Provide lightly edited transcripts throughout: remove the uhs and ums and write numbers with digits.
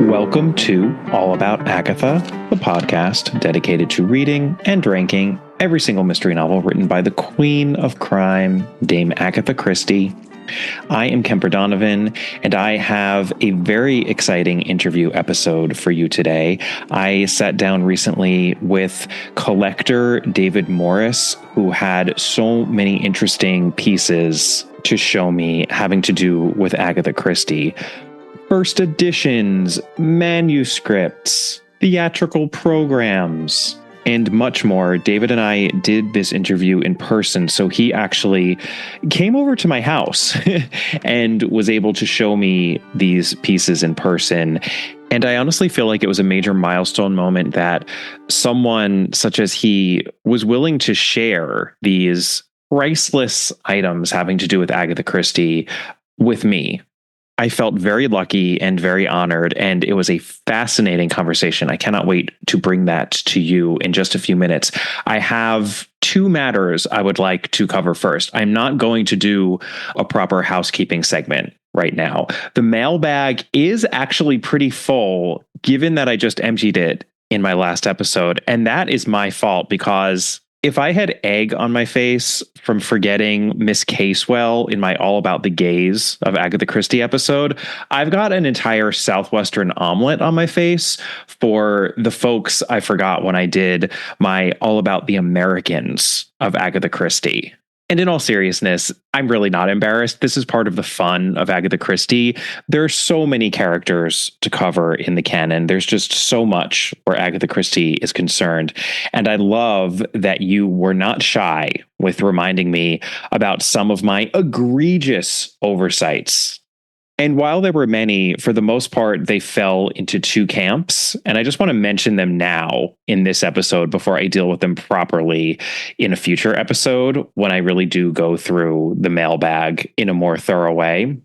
Welcome to All About Agatha, the podcast dedicated to reading and ranking every single mystery novel written by the Queen of Crime, Dame Agatha Christie. I am Kemper Donovan, and I have a very exciting interview episode for you today. I sat down recently with collector David Morris, who had so many interesting pieces to show me having to do with Agatha Christie. First editions, manuscripts, theatrical programs, and much more. David and I did this interview in person, so he actually came over to my house and was able to show me these pieces in person. And I honestly feel like it was a major milestone moment that someone such as he was willing to share these priceless items having to do with Agatha Christie with me. I felt very lucky and very honored, and it was a fascinating conversation. I cannot wait to bring that to you in just a few minutes. I have two matters I would like to cover first. I'm not going to do a proper housekeeping segment right now. The mailbag is actually pretty full, given that I just emptied it in my last episode, and that is my fault because if I had egg on my face from forgetting Miss Casewell in my All About the Gays of Agatha Christie episode, I've got an entire Southwestern omelet on my face for the folks I forgot when I did my All About the Americans of Agatha Christie. And in all seriousness, I'm really not embarrassed. This is part of the fun of Agatha Christie. There are so many characters to cover in the canon. There's just so much where Agatha Christie is concerned. And I love that you were not shy with reminding me about some of my egregious oversights. And while there were many, for the most part, they fell into two camps. And I just want to mention them now in this episode before I deal with them properly in a future episode when I really do go through the mailbag in a more thorough way.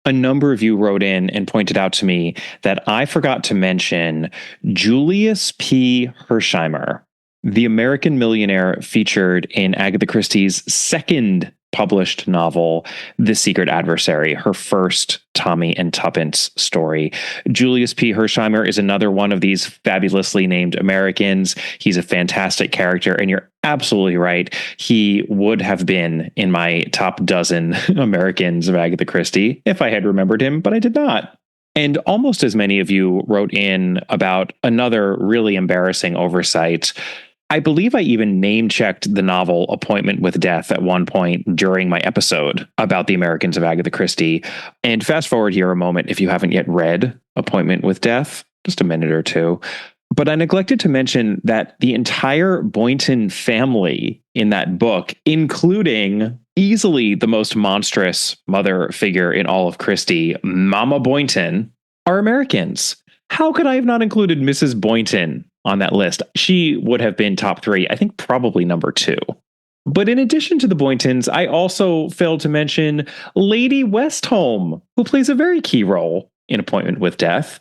A number of you wrote in and pointed out to me that I forgot to mention Julius P. Hersheimer, the American millionaire featured in Agatha Christie's second published novel, The Secret Adversary, her first Tommy and Tuppence story. Julius P. Hersheimer is another one of these fabulously named Americans. He's a fantastic character, and you're absolutely right. He would have been in my top dozen Americans of Agatha Christie if I had remembered him, but I did not. And almost as many of you wrote in about another really embarrassing oversight. I believe I even name-checked the novel Appointment with Death at one point during my episode about the Americans of Agatha Christie. And fast forward here a moment if you haven't yet read Appointment with Death, just a minute or two. But I neglected to mention that the entire Boynton family in that book, including easily the most monstrous mother figure in all of Christie, Mama Boynton, are Americans. How could I have not included Mrs. Boynton on that list? She would have been top three, I think probably number two. But in addition to the Boyntons, I also failed to mention Lady Westholme, who plays a very key role in Appointment with Death,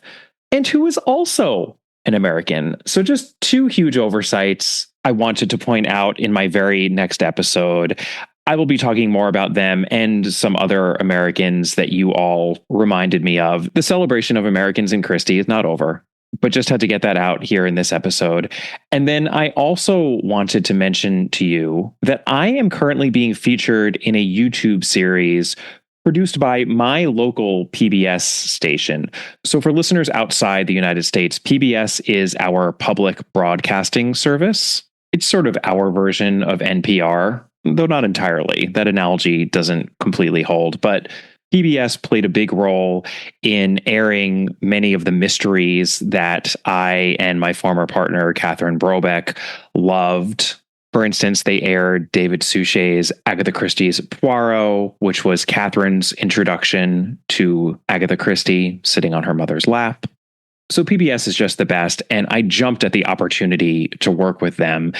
and who is also an American. So just two huge oversights I wanted to point out in my very next episode. I will be talking more about them and some other Americans that you all reminded me of. The celebration of Americans in Christie is not over, but just had to get that out here in this episode. And then I also wanted to mention to you that I am currently being featured in a YouTube series produced by my local PBS station. So for listeners outside the United States, PBS is our public broadcasting service. It's sort of our version of NPR. Though not entirely. That analogy doesn't completely hold, but PBS played a big role in airing many of the mysteries that I and my former partner, Catherine Brobeck, loved. For instance, they aired David Suchet's Agatha Christie's Poirot, which was Catherine's introduction to Agatha Christie sitting on her mother's lap. So PBS is just the best, and I jumped at the opportunity to work with them.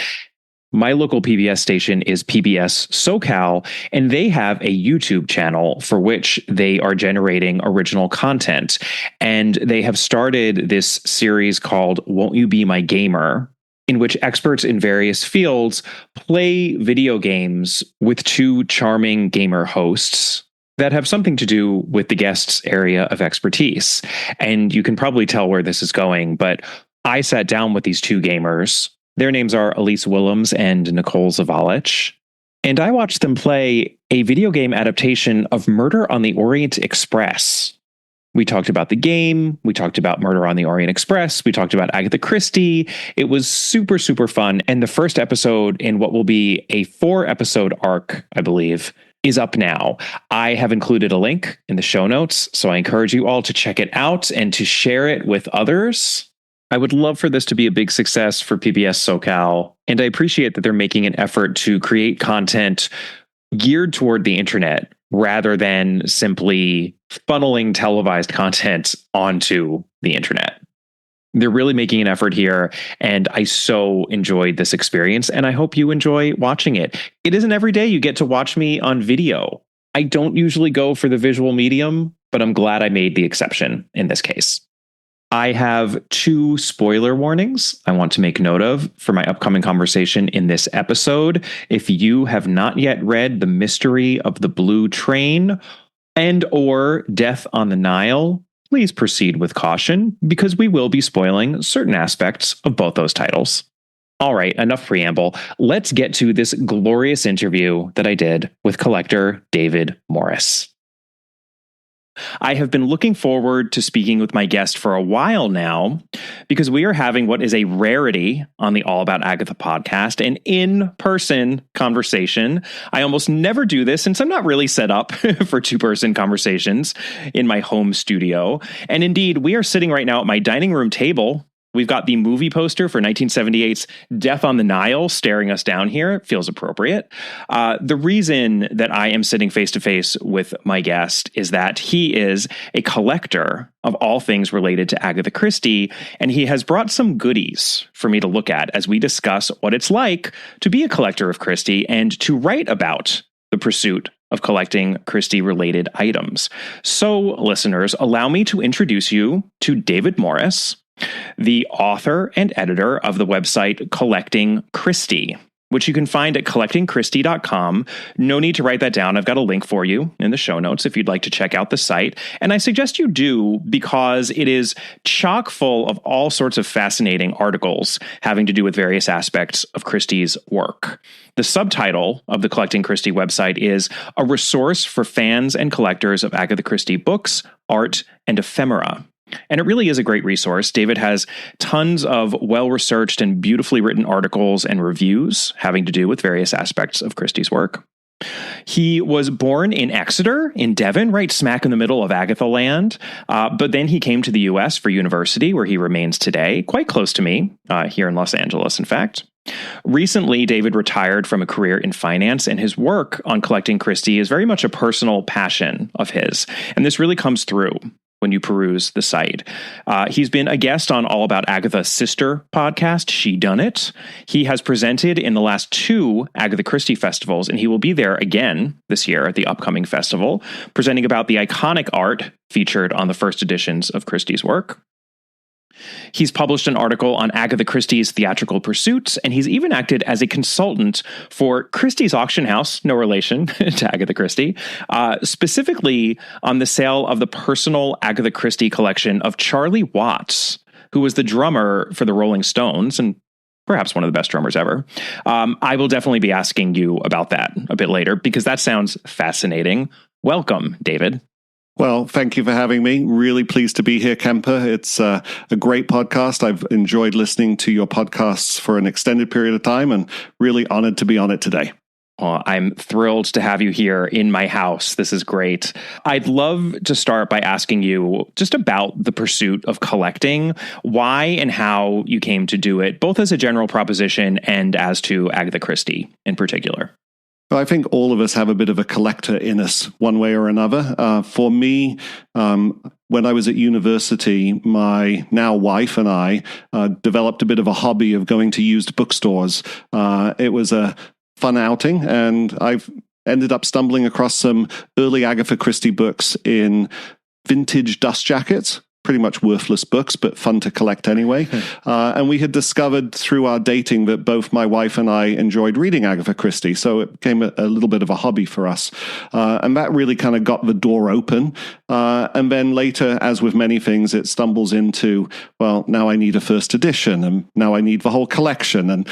My local PBS station is PBS SoCal, and they have a YouTube channel for which they are generating original content. And they have started this series called Won't You Be My Gamer, in which experts in various fields play video games with two charming gamer hosts. that have something to do with the guest's area of expertise. And you can probably tell where this is going, but I sat down with these two gamers. Their names are Elise Willems and Nicole Zavalich. And I watched them play a video game adaptation of Murder on the Orient Express. We talked about the game. We talked about Murder on the Orient Express. We talked about Agatha Christie. It was super, super fun. And the first episode in what will be a 4-episode arc, I believe, is up now. I have included a link in the show notes, so I encourage you all to check it out and to share it with others. I would love for this to be a big success for PBS SoCal, and I appreciate that they're making an effort to create content geared toward the internet rather than simply funneling televised content onto the internet. They're really making an effort here, and I so enjoyed this experience, and I hope you enjoy watching it. It isn't every day you get to watch me on video. I don't usually go for the visual medium, but I'm glad I made the exception in this case. I have 2 spoiler warnings I want to make note of for my upcoming conversation in this episode. If you have not yet read The Mystery of the Blue Train and or Death on the Nile, please proceed with caution because we will be spoiling certain aspects of both those titles. All right, enough preamble. Let's get to this glorious interview that I did with collector David Morris. I have been looking forward to speaking with my guest for a while now because we are having what is a rarity on the All About Agatha podcast, an in-person conversation. I almost never do this since I'm not really set up for 2-person conversations in my home studio. And indeed, we are sitting right now at my dining room table. We've got the movie poster for 1978's Death on the Nile staring us down here. It feels appropriate. The reason that I am sitting face to face with my guest is that he is a collector of all things related to Agatha Christie, and he has brought some goodies for me to look at as we discuss what it's like to be a collector of Christie and to write about the pursuit of collecting Christie-related items. So, listeners, allow me to introduce you to David Morris, the author and editor of the website Collecting Christie, which you can find at collectingchristie.com. No need to write that down. I've got a link for you in the show notes if you'd like to check out the site. And I suggest you do because it is chock full of all sorts of fascinating articles having to do with various aspects of Christie's work. The subtitle of the Collecting Christie website is A Resource for Fans and Collectors of Agatha Christie Books, Art, and Ephemera. And it really is a great resource. David has tons of well-researched and beautifully written articles and reviews having to do with various aspects of Christie's work. He was born in Exeter, in Devon, right smack in the middle of Agatha land. But then he came to the U.S. for university, where he remains today, quite close to me, here in Los Angeles, in fact. Recently, David retired from a career in finance, and his work on Collecting Christie is very much a personal passion of his. And this really comes through when you peruse the site. He's been a guest on All About Agatha's sister podcast, She Done It. He has presented in the last 2 Agatha Christie festivals, and he will be there again this year at the upcoming festival, presenting about the iconic art featured on the first editions of Christie's work. He's published an article on Agatha Christie's theatrical pursuits, and he's even acted as a consultant for Christie's Auction House, no relation to Agatha Christie, specifically on the sale of the personal Agatha Christie collection of Charlie Watts, who was the drummer for the Rolling Stones and perhaps one of the best drummers ever. I will definitely be asking you about that a bit later because that sounds fascinating. Welcome, David. Well, thank you for having me. Really pleased to be here, Kemper. It's a great podcast. I've enjoyed listening to your podcasts for an extended period of time and really honored to be on it today. I'm thrilled to have you here in my house. This is great. I'd love to start by asking you just about the pursuit of collecting, why and how you came to do it, both as a general proposition and as to Agatha Christie in particular. I think all of us have a bit of a collector in us one way or another. For me, when I was at university, my now wife and I developed a bit of a hobby of going to used bookstores. It was a fun outing, and I've ended up stumbling across some early Agatha Christie books in vintage dust jackets. pretty much worthless books, but fun to collect anyway. And we had discovered through our dating that both my wife and I enjoyed reading Agatha Christie. So it became a little bit of a hobby for us. And that really kind of got the door open. And then later, as with many things, it stumbles into, well, now I need a first edition, and now I need the whole collection. And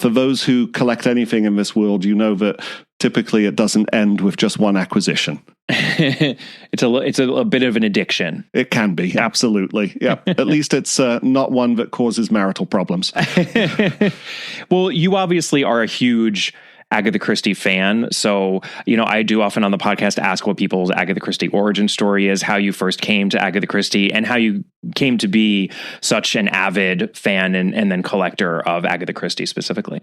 for those who collect anything in this world, you know that typically it doesn't end with just one acquisition. It's a bit of an addiction. It can be, absolutely. Yeah. At least it's not one that causes marital problems. Well, you obviously are a huge Agatha Christie fan. So, I do often on the podcast ask what people's Agatha Christie origin story is, how you first came to Agatha Christie, and how you came to be such an avid fan and then collector of Agatha Christie specifically.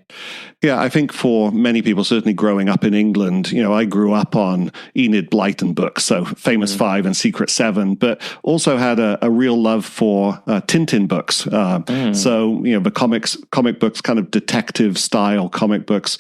Yeah, I think for many people, certainly growing up in England, I grew up on Enid Blyton books, so Famous Five and Secret Seven, but also had a real love for Tintin books. So, the comic books, kind of detective style comic books.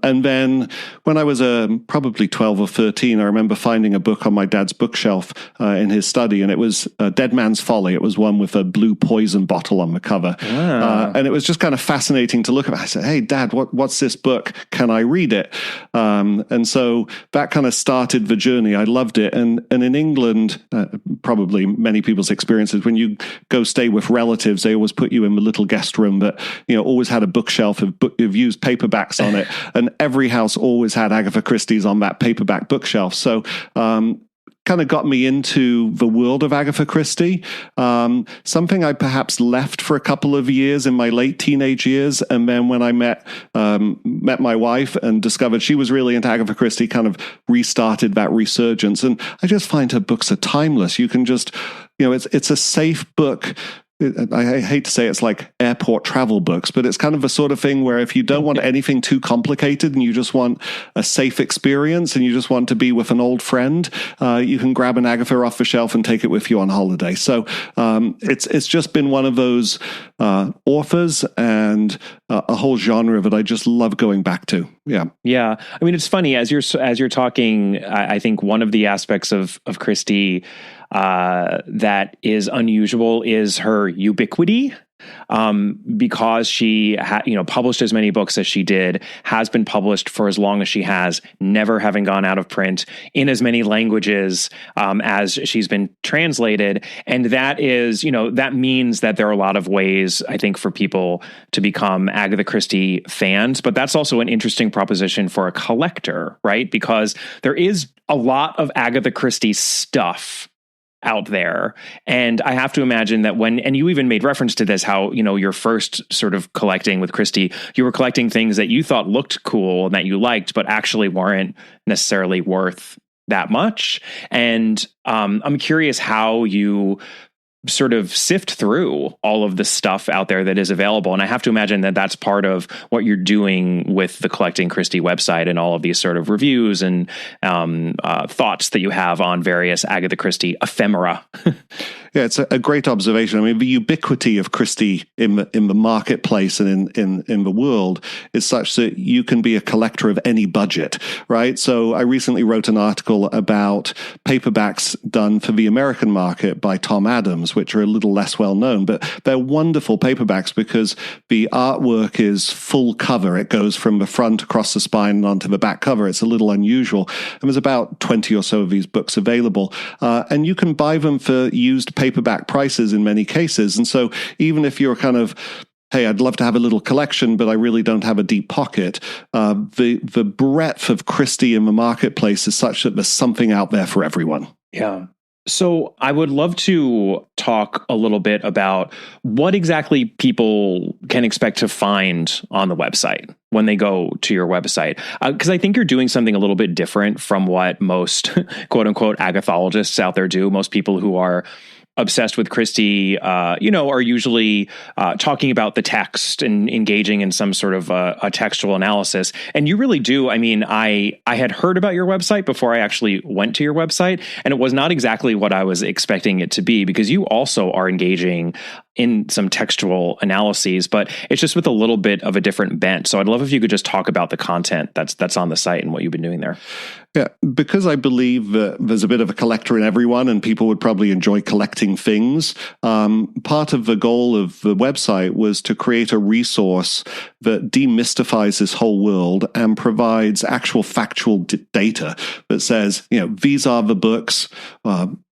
And then when I was probably 12 or 13, I remember finding a book on my dad's bookshelf in his study, and it was Dead Man's Folly. It was one with a blue poison bottle on the cover. And it was just kind of fascinating to look at. I said, hey, Dad, what's this book? Can I read it? And so that kind of started the journey. I loved it. And in England, probably many people's experiences, when you go stay with relatives, they always put you in the little guest room that, always had a bookshelf of used paperbacks on it. And every house always had Agatha Christie's on that paperback bookshelf. So, kind of got me into the world of Agatha Christie. Something I perhaps left for a couple of years in my late teenage years. And then when I met my wife and discovered she was really into Agatha Christie, kind of restarted that resurgence. And I just find her books are timeless. You can just, it's a safe book. I hate to say it's like airport travel books, but it's kind of a sort of thing where if you don't want anything too complicated and you just want a safe experience and you just want to be with an old friend, you can grab an Agatha off the shelf and take it with you on holiday. So it's just been one of those authors and a whole genre that I just love going back to. Yeah. Yeah. I mean, it's funny as you're talking, I think one of the aspects of Christie that is unusual is her ubiquity. Because she published as many books as she did, has been published for as long as she has, never having gone out of print, in as many languages as she's been translated. And that is, that means that there are a lot of ways, I think, for people to become Agatha Christie fans. But that's also an interesting proposition for a collector, right? Because there is a lot of Agatha Christie stuff out there. And I have to imagine that and you even made reference to this, how, your first sort of collecting with Christie, you were collecting things that you thought looked cool and that you liked, but actually weren't necessarily worth that much. And I'm curious how you sort of sift through all of the stuff out there that is available. And I have to imagine that that's part of what you're doing with the Collecting Christie website and all of these sort of reviews and thoughts that you have on various Agatha Christie ephemera. Yeah, it's a great observation. I mean, the ubiquity of Christie in the marketplace and in the world is such that you can be a collector of any budget, right? So I recently wrote an article about paperbacks done for the American market by Tom Adams, which are a little less well known, but they're wonderful paperbacks because the artwork is full cover. It goes from the front across the spine and onto the back cover. It's a little unusual. And there's about 20 or so of these books available. And you can buy them for used paperback prices in many cases. And so even if you're kind of, hey, I'd love to have a little collection, but I really don't have a deep pocket, the breadth of Christie in the marketplace is such that there's something out there for everyone. Yeah. So I would love to talk a little bit about what exactly people can expect to find on the website when they go to your website. Because I think you're doing something a little bit different from what most quote unquote Agathologists out there do. Most people who are obsessed with Christie, are usually talking about the text and engaging in some sort of a textual analysis. And you really do. I mean, I had heard about your website before I actually went to your website, and it was not exactly what I was expecting it to be, because you also are engaging in some textual analyses, but it's just with a little bit of a different bent. So I'd love if you could just talk about the content that's on the site and what you've been doing there. Yeah, because I believe that there's a bit of a collector in everyone and people would probably enjoy collecting things. Part of the goal of the website was to create a resource that demystifies this whole world and provides actual factual data that says, these are the books.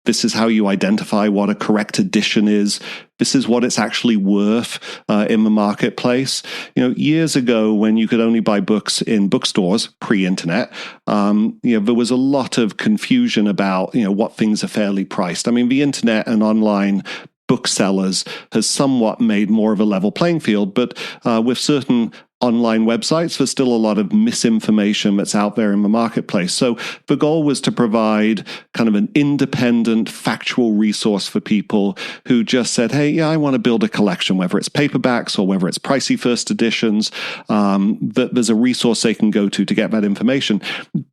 This is how you identify what a correct edition is. This is what it's actually worth in the marketplace. Years ago, when you could only buy books in bookstores, pre-internet, there was a lot of confusion about what things are fairly priced. I mean, the internet and online booksellers has somewhat made more of a level playing field, but with certain online websites, there's still a lot of misinformation that's out there in the marketplace. So the goal was to provide kind of an independent, factual resource for people who just said, hey, I want to build a collection, whether it's paperbacks or whether it's pricey first editions, that there's a resource they can go to get that information.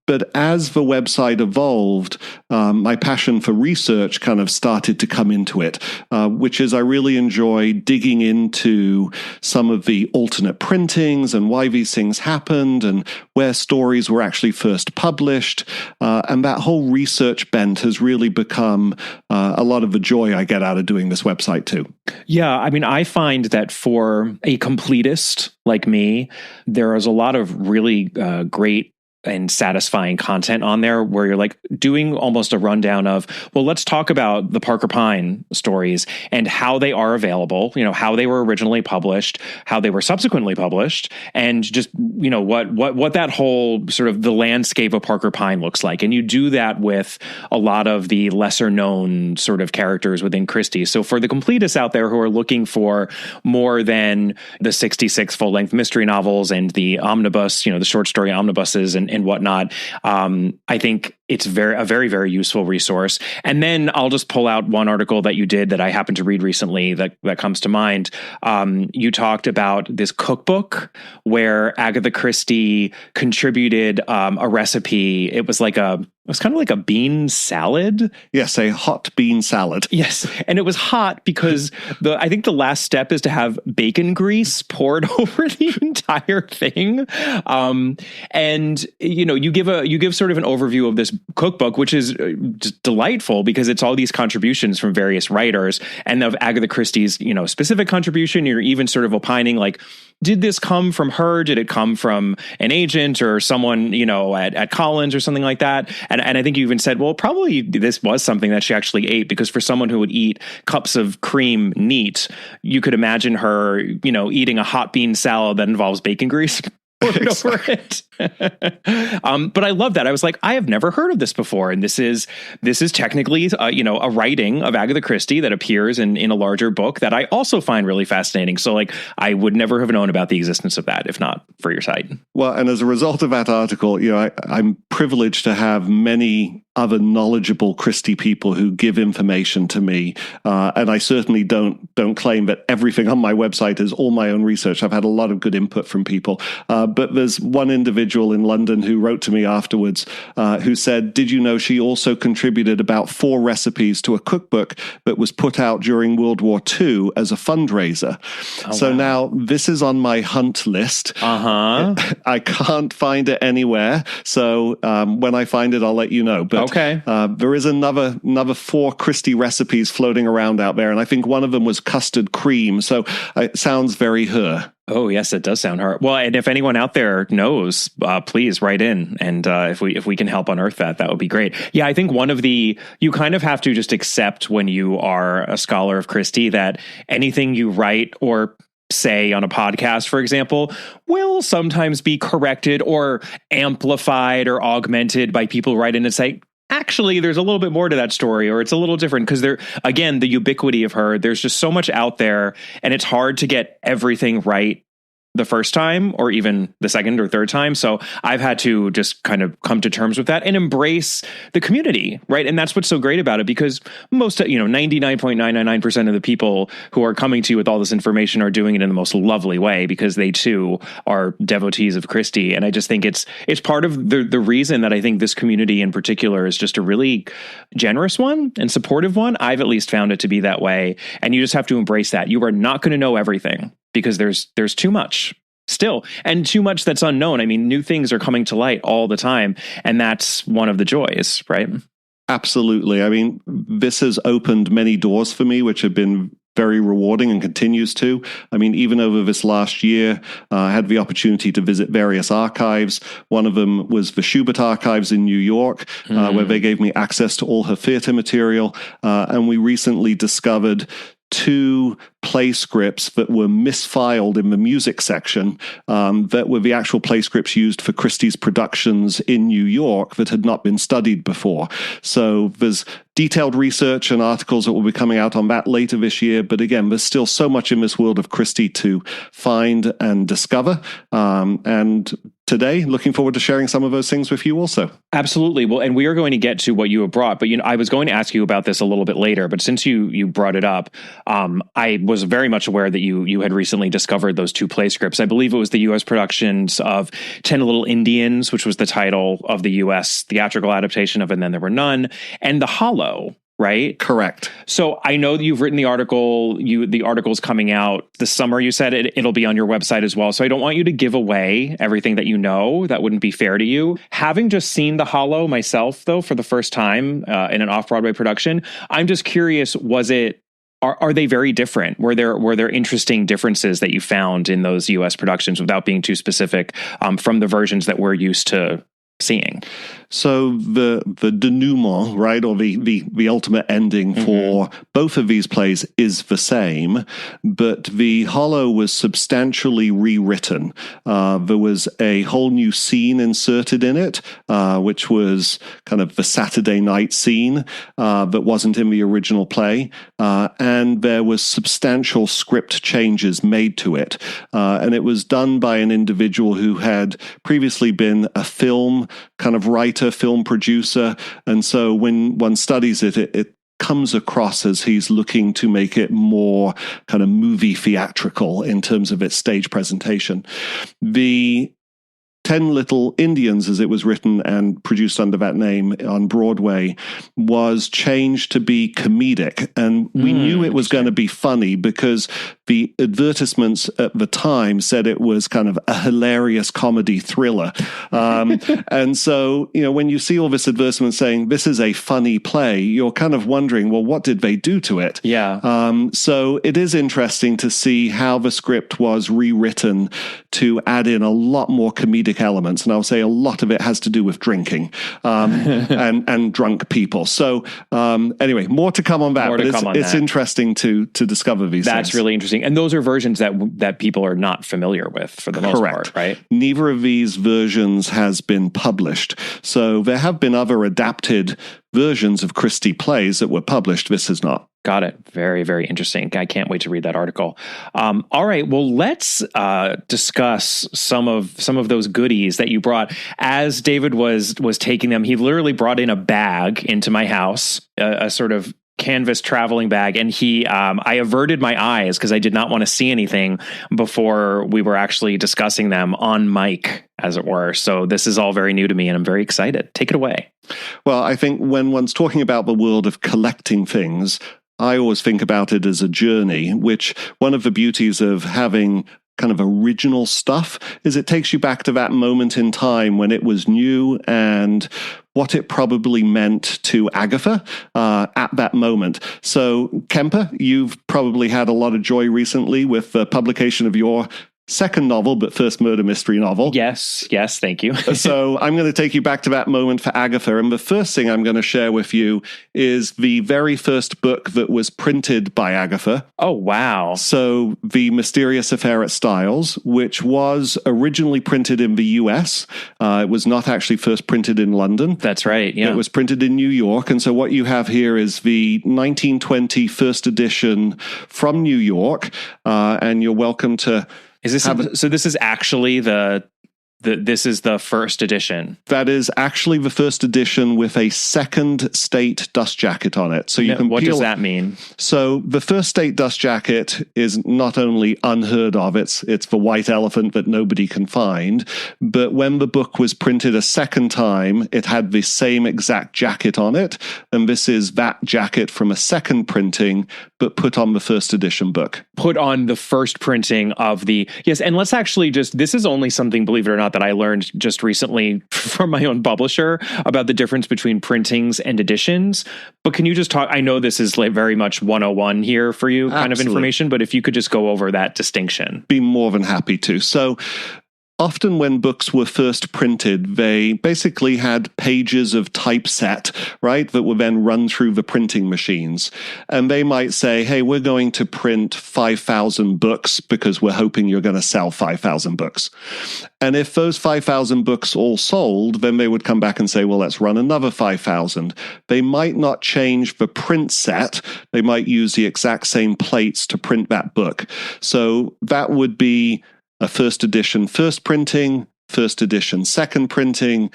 But as the website evolved, my passion for research kind of started to come into it, which is I really enjoy digging into some of the alternate printing and why these things happened and where stories were actually first published. And that whole research bent has really become a lot of the joy I get out of doing this website too. Yeah, I mean, I find that for a completist like me, there is a lot of really great and satisfying content on there where you're like doing almost a rundown of, well, let's talk about the Parker Pyne stories and how they are available, how they were originally published, how they were subsequently published, and just, what that whole sort of the landscape of Parker Pyne looks like. And you do that with a lot of the lesser known sort of characters within Christie. So for the completists out there who are looking for more than the 66 full-length mystery novels and the omnibus, the short story omnibuses and whatnot, I think it's a very, very useful resource. And then I'll just pull out one article that you did that I happened to read recently that comes to mind. You talked about this cookbook where Agatha Christie contributed a recipe. It was kind of like a bean salad. Yes, a hot bean salad. Yes. And it was hot because I think the last step is to have bacon grease poured over the entire thing. And you give sort of an overview of this cookbook, which is just delightful because it's all these contributions from various writers and of Agatha Christie's, specific contribution. You're even sort of opining like, did this come from her? Did it come from an agent or someone, at Collins or something like that? And I think you even said, well, probably this was something that she actually ate, because for someone who would eat cups of cream neat, you could imagine her, eating a hot bean salad that involves bacon grease poured over it. But I love that. I was like, I have never heard of this before. And this is technically, a writing of Agatha Christie that appears in a larger book that I also find really fascinating. So like, I would never have known about the existence of that if not for your site. Well, and as a result of that article, I'm privileged to have many other knowledgeable Christie people who give information to me. And I certainly don't claim that everything on my website is all my own research. I've had a lot of good input from people. But there's one individual in London who wrote to me afterwards who said, did you know she also contributed about 4 recipes to a cookbook that was put out during World War II as a fundraiser? Oh, so wow. Now this is on my hunt list. I can't find it anywhere. So when I find it, I'll let you know. But okay. There is another 4 Christie recipes floating around out there. And I think one of them was custard cream. So it sounds very her. Oh, yes, it does sound hard. Well, and if anyone out there knows, please write in. And if we can help unearth that would be great. Yeah, I think you kind of have to just accept when you are a scholar of Christie that anything you write or say on a podcast, for example, will sometimes be corrected or amplified or augmented by people who write in and say, actually, there's a little bit more to that story, or it's a little different, because again, the ubiquity of her, there's just so much out there and it's hard to get everything right the first time or even the second or third time. So I've had to just kind of come to terms with that and embrace the community, right? And that's what's so great about it, because most, 99.999% of the people who are coming to you with all this information are doing it in the most lovely way, because they too are devotees of Christie. And I just think it's part of the reason that I think this community in particular is just a really generous one and supportive one. I've at least found it to be that way. And you just have to embrace that. You are not going to know everything, because there's too much still, and too much that's unknown. I mean, new things are coming to light all the time, and that's one of the joys, right? Absolutely. I mean, this has opened many doors for me, which have been very rewarding and continues to. I mean, even over this last year, I had the opportunity to visit various archives. One of them was the Schubert Archives in New York, where they gave me access to all her theater material. And we recently discovered 2 play scripts that were misfiled in the music section, that were the actual play scripts used for Christie's productions in New York that had not been studied before. So there's detailed research and articles that will be coming out on that later this year. But again, there's still so much in this world of Christie to find and discover. And today, looking forward to sharing some of those things with you also. Absolutely. Well, and we are going to get to what you have brought, but I was going to ask you about this a little bit later, but since you brought it up, I was very much aware that you had recently discovered those 2 play scripts. I believe it was the U.S. productions of 10 Little Indians, which was the title of the U.S. theatrical adaptation of And Then There Were None, and The Hollow, right? Correct. So I know that you've written the article. The article's coming out this summer. You said it'll be on your website as well. So I don't want you to give away everything that you know. That wouldn't be fair to you. Having just seen The Hollow myself, though, for the first time in an off-Broadway production, I'm just curious, are they very different? Were there interesting differences that you found in those U.S. productions, without being too specific, from the versions that we're used to seeing? So the denouement, right, or the ultimate ending for both of these plays is the same, but The Hollow was substantially rewritten. There was a whole new scene inserted in it, which was kind of the Saturday night scene that wasn't in the original play, and there was substantial script changes made to it, and it was done by an individual who had previously been a film kind of writer, film producer, and so when one studies it comes across as he's looking to make it more kind of movie theatrical in terms of its stage presentation. The 10 Little Indians, as it was written and produced under that name on Broadway, was changed to be comedic. And we knew it was going to be funny because the advertisements at the time said it was kind of a hilarious comedy thriller. And so, when you see all this advertisement saying this is a funny play, you're kind of wondering, well, what did they do to it? Yeah. So it is interesting to see how the script was rewritten to add in a lot more comedic elements, and I'll say a lot of it has to do with drinking and drunk people. So anyway, more to come on that. But it's interesting to discover these things. That's really interesting, and those are versions that people are not familiar with for the most part, right? Neither of these versions has been published, so there have been other adapted versions of Christie plays that were published. This is not. Got it. Very, very interesting. I can't wait to read that article. All right. Well, let's discuss some of those goodies that you brought. As David was taking them, he literally brought in a bag into my house, a sort of canvas traveling bag, and I averted my eyes because I did not want to see anything before we were actually discussing them on mic, as it were. So this is all very new to me, and I'm very excited. Take it away. Well, I think when one's talking about the world of collecting things, I always think about it as a journey, which one of the beauties of having kind of original stuff is it takes you back to that moment in time when it was new and what it probably meant to Agatha at that moment. So, Kemper, you've probably had a lot of joy recently with the publication of your second novel, but first murder mystery novel. Yes, thank you. So I'm going to take you back to that moment for Agatha. And the first thing I'm going to share with you is the very first book that was printed by Agatha. Oh, wow. So The Mysterious Affair at Styles, which was originally printed in the US. It was not actually first printed in London. That's right, yeah. It was printed in New York. And so what you have here is the 1920 first edition from New York. And you're welcome to Is this so? This is actually this is the first edition. That is actually the first edition with a second state dust jacket on it. So you can What does that mean? So the first state dust jacket is not only unheard of, it's the white elephant that nobody can find, but when the book was printed a second time, it had the same exact jacket on it. And this is that jacket from a second printing, but put on the first edition book. Put on the first printing of yes. And let's actually this is only something, believe it or not, that I learned just recently from my own publisher about the difference between printings and editions. But can you just talk? I know this is like very much 101 here for you kind of information, but if you could just go over that distinction. Be more than happy to. So often when books were first printed, they basically had pages of typeset, right, that were then run through the printing machines. And they might say, hey, we're going to print 5,000 books because we're hoping you're going to sell 5,000 books. And if those 5,000 books all sold, then they would come back and say, well, let's run another 5,000. They might not change the print set. They might use the exact same plates to print that book. So that would be a first edition first printing, first edition second printing,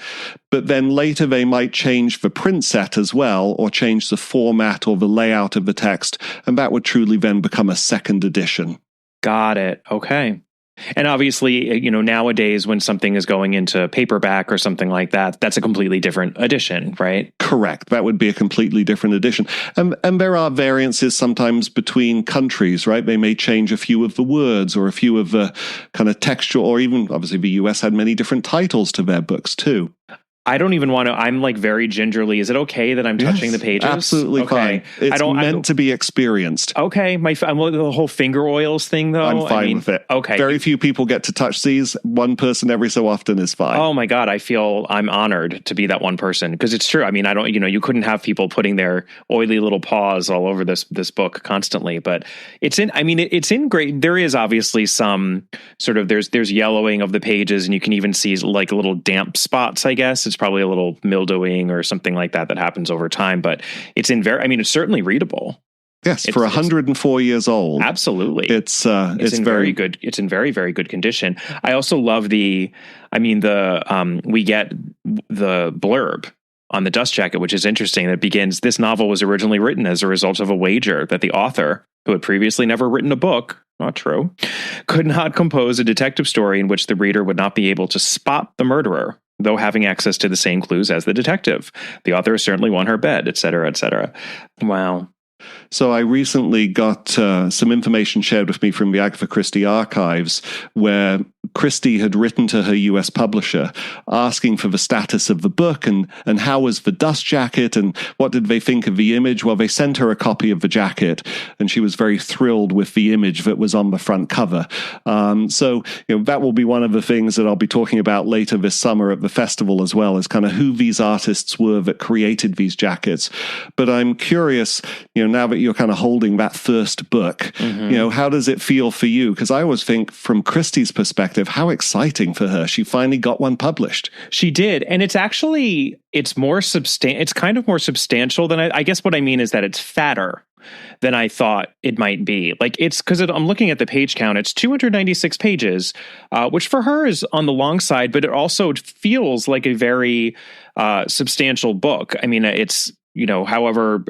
but then later they might change the print set as well, or change the format or the layout of the text, and that would truly then become a second edition. Got it. Okay. And obviously, nowadays when something is going into paperback or something like that, that's a completely different edition, right? Correct. That would be a completely different edition. And there are variances sometimes between countries, right? They may change a few of the words or a few of the kind of texture, or even obviously the US had many different titles to their books too. I don't even want to, I'm like very gingerly. Is it okay that I'm touching the pages? Absolutely fine. It's meant to be experienced. Okay. The whole finger oils thing though. I'm fine with it. Okay. Very few people get to touch these. One person every so often is fine. Oh my God. I'm honored to be that one person, because it's true. I mean, you couldn't have people putting their oily little paws all over this book constantly, but it's in great. There is obviously some sort of, there's yellowing of the pages, and you can even see like little damp spots, I guess. It's probably a little mildewing or something like that happens over time, but it's it's certainly readable. Yes, for 104 years old. Absolutely. It's in very good. It's in very, very good condition. I also love we get the blurb on the dust jacket, which is interesting. That begins, this novel was originally written as a result of a wager that the author, who had previously never written a book, not true, could not compose a detective story in which the reader would not be able to spot the murderer, though having access to the same clues as the detective. The author certainly won her bet, et cetera, et cetera. Wow. So I recently got some information shared with me from the Agatha Christie archives, where Christie had written to her US publisher asking for the status of the book and how was the dust jacket and what did they think of the image. Well, they sent her a copy of the jacket, and she was very thrilled with the image that was on the front cover. So that will be one of the things that I'll be talking about later this summer at the festival as well, is kind of who these artists were that created these jackets. But I'm curious, now that you're kind of holding that first book, how does it feel for you? Because I always think from Christie's perspective, how exciting for her. She finally got one published. She did. And it's actually, it's kind of more substantial than I guess what I mean is that it's fatter than I thought it might be. Like it's because I'm looking at the page count. It's 296 pages, which for her is on the long side, but it also feels like a very substantial book. I mean, it's, however,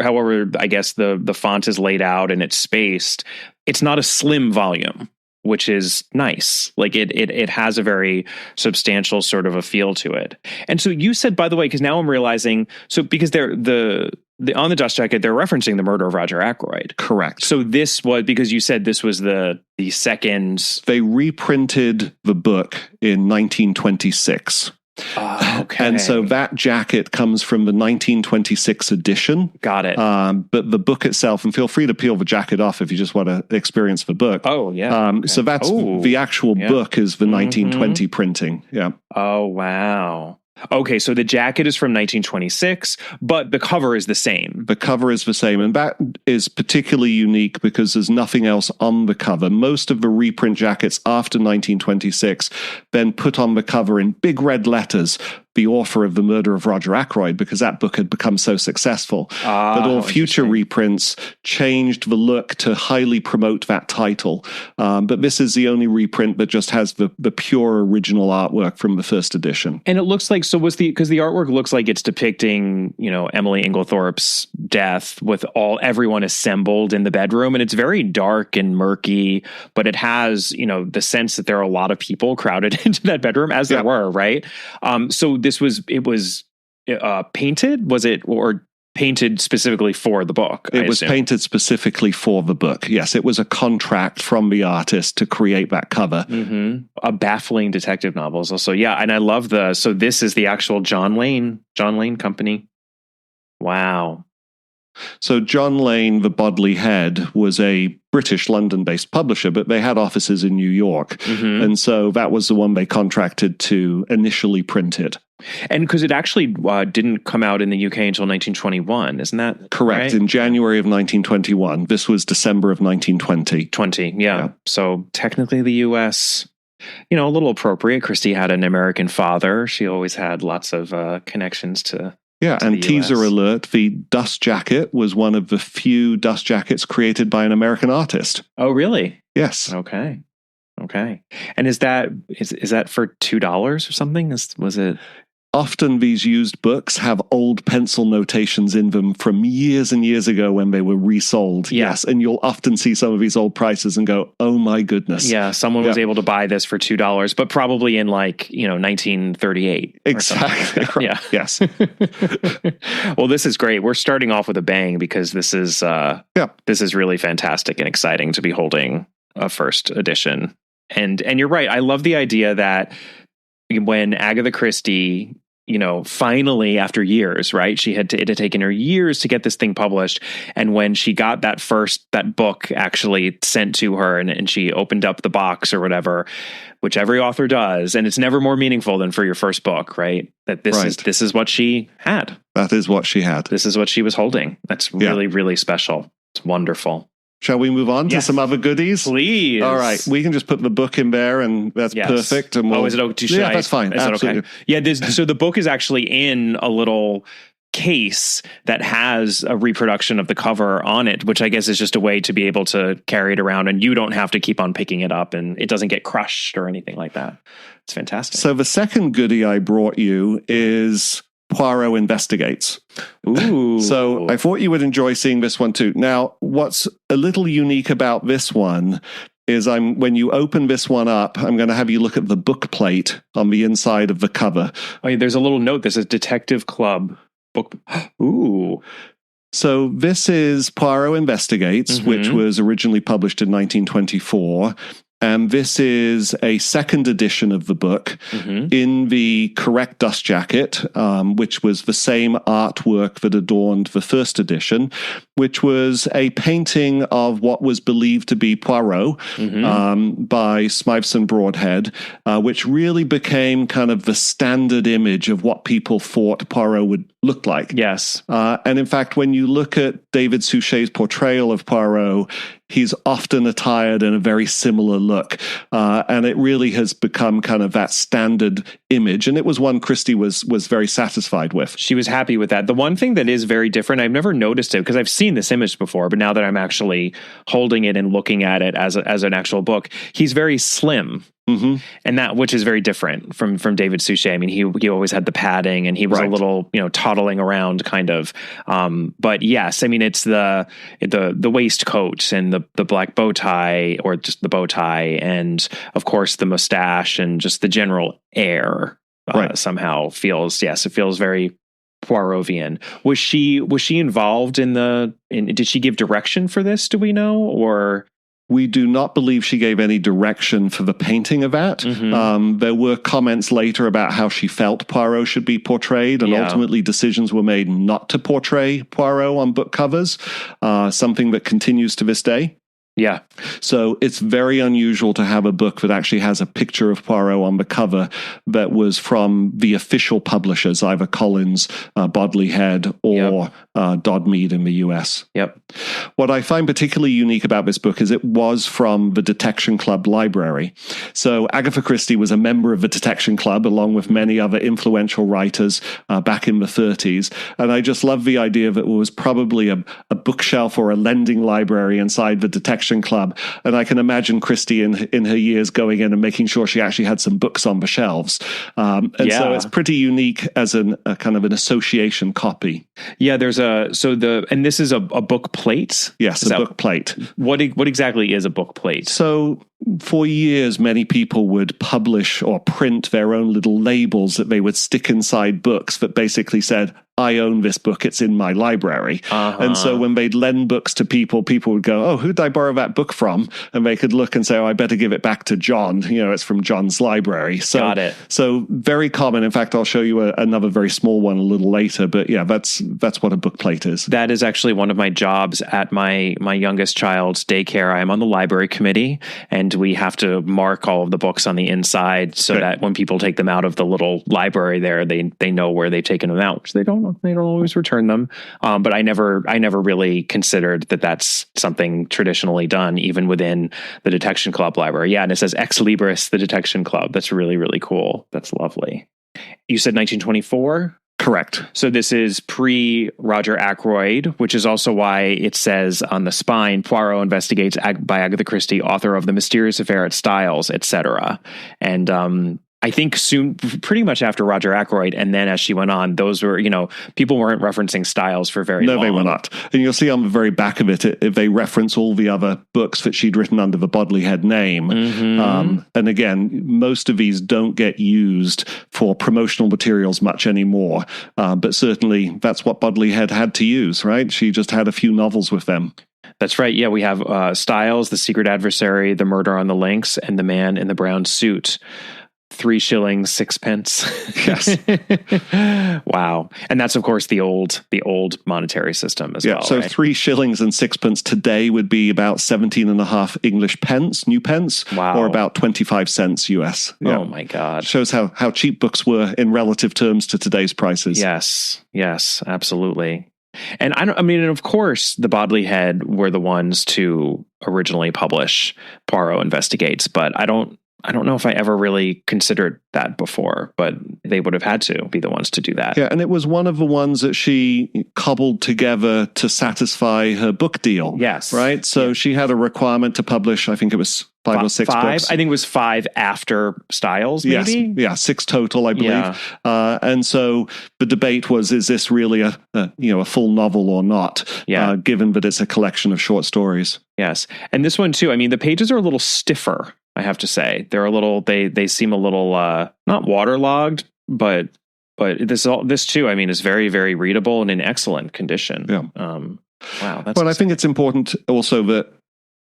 I guess the font is laid out and it's spaced, it's not a slim volume, which is nice. Like it has a very substantial sort of a feel to it. And so you said, by the way, because now I'm realizing, so because they're on the dust jacket, they're referencing the murder of Roger Ackroyd. Correct. So this was, because you said this was the second. They reprinted the book in 1926. Okay. And so that jacket comes from the 1926 edition. Got it. But the book itself, and feel free to peel the jacket off if you just want to experience the book. Oh, yeah. Okay. So that's the actual book is the 1920 printing. Yeah. Oh, wow. Okay, so the jacket is from 1926, but the cover is the same. The cover is the same, and that is particularly unique because there's nothing else on the cover. Most of the reprint jackets after 1926 then put on the cover in big red letters, the author of The Murder of Roger Ackroyd, because that book had become so successful. But all future reprints changed the look to highly promote that title. But this is the only reprint that just has the pure original artwork from the first edition. And it looks like, because the artwork looks like it's depicting, Emily Inglethorpe's death with everyone assembled in the bedroom. And it's very dark and murky, but it has, the sense that there are a lot of people crowded into that bedroom, as there were, right? So it was painted, was it, or painted specifically for the book? It was painted specifically for the book. Yes, it was a contract from the artist to create that cover. Mm-hmm. A baffling detective novels also. Yeah, and I love so this is the actual John Lane Company. Wow. So John Lane, the Bodley Head, was a British London-based publisher, but they had offices in New York. Mm-hmm. And so that was the one they contracted to initially print it. And because it actually didn't come out in the UK until 1921, isn't that correct? Right? In January of 1921. This was December of 1920. Yeah. So technically the US, a little appropriate. Christie had an American father. She always had lots of connections to... Yeah, and teaser alert, the dust jacket was one of the few dust jackets created by an American artist. Oh, really? Yes. Okay. And is that for $2 or something? Was it? Often these used books have old pencil notations in them from years and years ago when they were resold. Yeah. Yes, and you'll often see some of these old prices and go, oh my goodness. Yeah, someone was able to buy this for $2, but probably in 1938. Exactly. Right. Yeah. Yes. Well, this is great. We're starting off with a bang because this is really fantastic and exciting to be holding a first edition. And you're right. I love the idea that when Agatha Christie, finally after years, right? it had taken her years to get this thing published. And when she got that book actually sent to her and she opened up the box or whatever, which every author does. And it's never more meaningful than for your first book, right? That this is what she had. That is what she had. This is what she was holding. That's really, really special. It's wonderful. Shall we move on to some other goodies? Please. All right. We can just put the book in there and that's perfect. And is it okay? Yeah, that's fine. Is absolutely. Okay? Yeah, so the book is actually in a little case that has a reproduction of the cover on it, which I guess is just a way to be able to carry it around and you don't have to keep on picking it up and it doesn't get crushed or anything like that. It's fantastic. So the second goodie I brought you is Poirot Investigates. Ooh. So I thought you would enjoy seeing this one too. Now, what's a little unique about this one is when you open this one up, I'm going to have you look at the book plate on the inside of the cover. Oh, yeah, there's a little note that says Detective Club book. Ooh. So this is Poirot Investigates, which was originally published in 1924. And this is a second edition of the book in the correct dust jacket, which was the same artwork that adorned the first edition, which was a painting of what was believed to be Poirot by Smythson Broadhead, which really became kind of the standard image of what people thought Poirot would look like. Yes. And in fact, when you look at David Suchet's portrayal of Poirot, he's often attired in a very similar look. And it really has become kind of that standard image. And it was one Christie was very satisfied with. She was happy with that. The one thing that is very different, I've never noticed it because I've seen this image before, but now that I'm actually holding it and looking at it as an actual book, he's very slim. Mm-hmm. And that, which is very different from David Suchet. I mean, he always had the padding and he was a little, toddling around kind of. But yes, I mean, it's the waistcoat and the black bow tie or just the bow tie. And of course the mustache and just the general air somehow feels, it feels very Poirotian. Was she involved did she give direction for this? Do we know? Or... We do not believe she gave any direction for the painting of that. There were comments later about how she felt Poirot should be portrayed, and ultimately decisions were made not to portray Poirot on book covers, something that continues to this day. Yeah. So it's very unusual to have a book that actually has a picture of Poirot on the cover that was from the official publishers, either Collins, Bodley Head, or Dodd Mead in the US. Yep. What I find particularly unique about this book is it was from the Detection Club library. So Agatha Christie was a member of the Detection Club, along with many other influential writers back in the 30s. And I just love the idea that it was probably a bookshelf or a lending library inside the Detection Club. And I can imagine Christie in her years going in and making sure she actually had some books on the shelves. So it's pretty unique as a kind of an association copy. Yeah, and this is a book plate? Yes, a book plate. What exactly is a book plate? So for years, many people would publish or print their own little labels that they would stick inside books that basically said, I own this book, it's in my library. And so when they'd lend books to people, people would go, oh, who did I borrow that book from? And they could look and say, oh, I better give it back to John. It's from John's library. So, got it. So very common. In fact, I'll show you another very small one a little later. But yeah, that's what a book plate is. That is actually one of my jobs at my youngest child's daycare. I'm on the library committee, and we have to mark all of the books on the inside so that when people take them out of the little library there, they know where they've taken them out, which they don't always return them. But I never really considered that that's something traditionally done, even within the Detection Club library. Yeah, and it says Ex Libris, the Detection Club. That's really, really cool. That's lovely. You said 1924? Correct. So this is pre-Roger Ackroyd, which is also why it says on the spine, Poirot investigates by Agatha Christie, author of The Mysterious Affair at Styles, etc. And I think soon, pretty much after Roger Ackroyd, and then as she went on, those were, people weren't referencing Styles for very long. No, they were not. And you'll see on the very back of it, they reference all the other books that she'd written under the Bodley Head name. Mm-hmm. And again, most of these don't get used for promotional materials much anymore. But certainly that's what Bodley Head had to use, right? She just had a few novels with them. That's right. Yeah, we have Styles, The Secret Adversary, The Murder on the Links, and The Man in the Brown Suit. 3 shillings, 6 pence. Yes. Wow. And that's, of course, the old monetary system as well. So right? 3 shillings and 6 pence today would be about 17.5 English pence, new pence, wow. Or about 25 cents US. Yeah. Oh my God. Shows how cheap books were in relative terms to today's prices. Yes, absolutely. And and of course, the Bodley Head were the ones to originally publish Poirot Investigates, but I don't know if I ever really considered that before, but they would have had to be the ones to do that. Yeah, and it was one of the ones that she cobbled together to satisfy her book deal. Yes. Right? So she had a requirement to publish, I think it was 5 or 6 books. I think it was 5 after Styles, maybe? Yes. Yeah, 6 total, I believe. Yeah. And so the debate was, is this really a full novel or not, given that it's a collection of short stories? Yes. And this one, too, the pages are a little stiffer, I have to say. They're a little, they seem a little, not waterlogged, but this too, is very, very readable and in excellent condition. Yeah. Wow. But I think it's important also that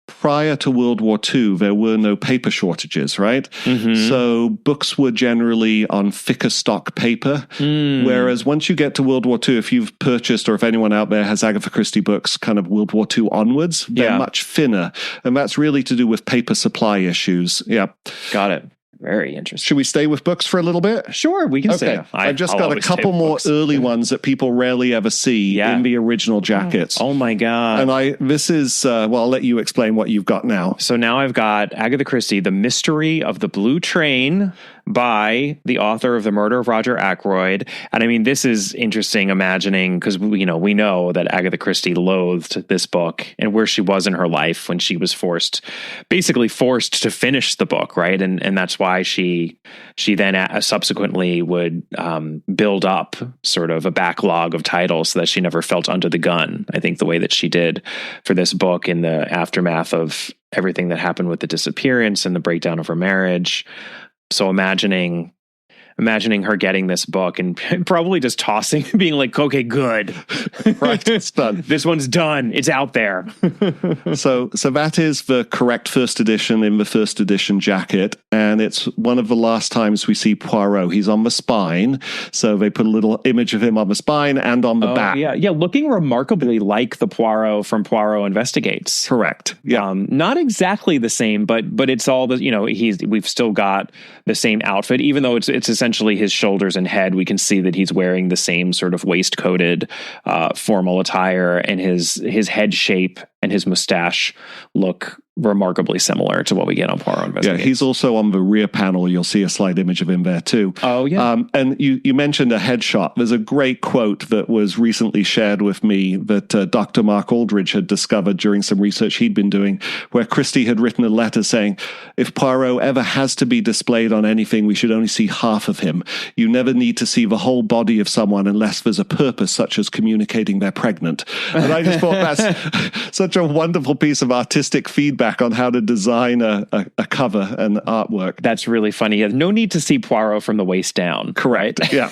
prior to World War II, there were no paper shortages, right? Mm-hmm. So books were generally on thicker stock paper, whereas once you get to World War II, if you've purchased or if anyone out there has Agatha Christie books kind of World War II onwards, they're much thinner. And that's really to do with paper supply issues. Yeah. Got it. Very interesting. Should we stay with books for a little bit? Sure, we can stay. I've just got a couple more early ones that people rarely ever see in the original jackets. Oh my God. And this is, I'll let you explain what you've got now. So now I've got Agatha Christie, The Mystery of the Blue Train by the author of The Murder of Roger Ackroyd. And this is interesting imagining, because we know that Agatha Christie loathed this book and where she was in her life when she was forced to finish the book, right? And that's why she then subsequently would build up sort of a backlog of titles so that she never felt under the gun. I think the way that she did for this book in the aftermath of everything that happened with the disappearance and the breakdown of her marriage. So imagining her getting this book and probably just tossing, being like, okay, good. Right, it's done. This one's done. It's out there. So that is the correct first edition in the first edition jacket. And it's one of the last times we see Poirot. He's on the spine. So they put a little image of him on the spine and on the back. Yeah, looking remarkably like the Poirot from Poirot Investigates. Correct. Yeah. Not exactly the same, but it's all we've still got the same outfit, even though it's essentially essentially his shoulders and head, we can see that he's wearing the same sort of waistcoated formal attire, and his head shape and his mustache look remarkably similar to what we get on Poirot Investigates. Yeah, he's also on the rear panel. You'll see a slight image of him there too. Oh, yeah. And you mentioned a headshot. There's a great quote that was recently shared with me that Dr. Mark Aldridge had discovered during some research he'd been doing, where Christie had written a letter saying, if Poirot ever has to be displayed on anything, we should only see half of him. You never need to see the whole body of someone unless there's a purpose, such as communicating they're pregnant. And I just thought that's such a wonderful piece of artistic feedback on how to design a cover and artwork. That's really funny. No need to see Poirot from the waist down. Correct. Right? Yeah.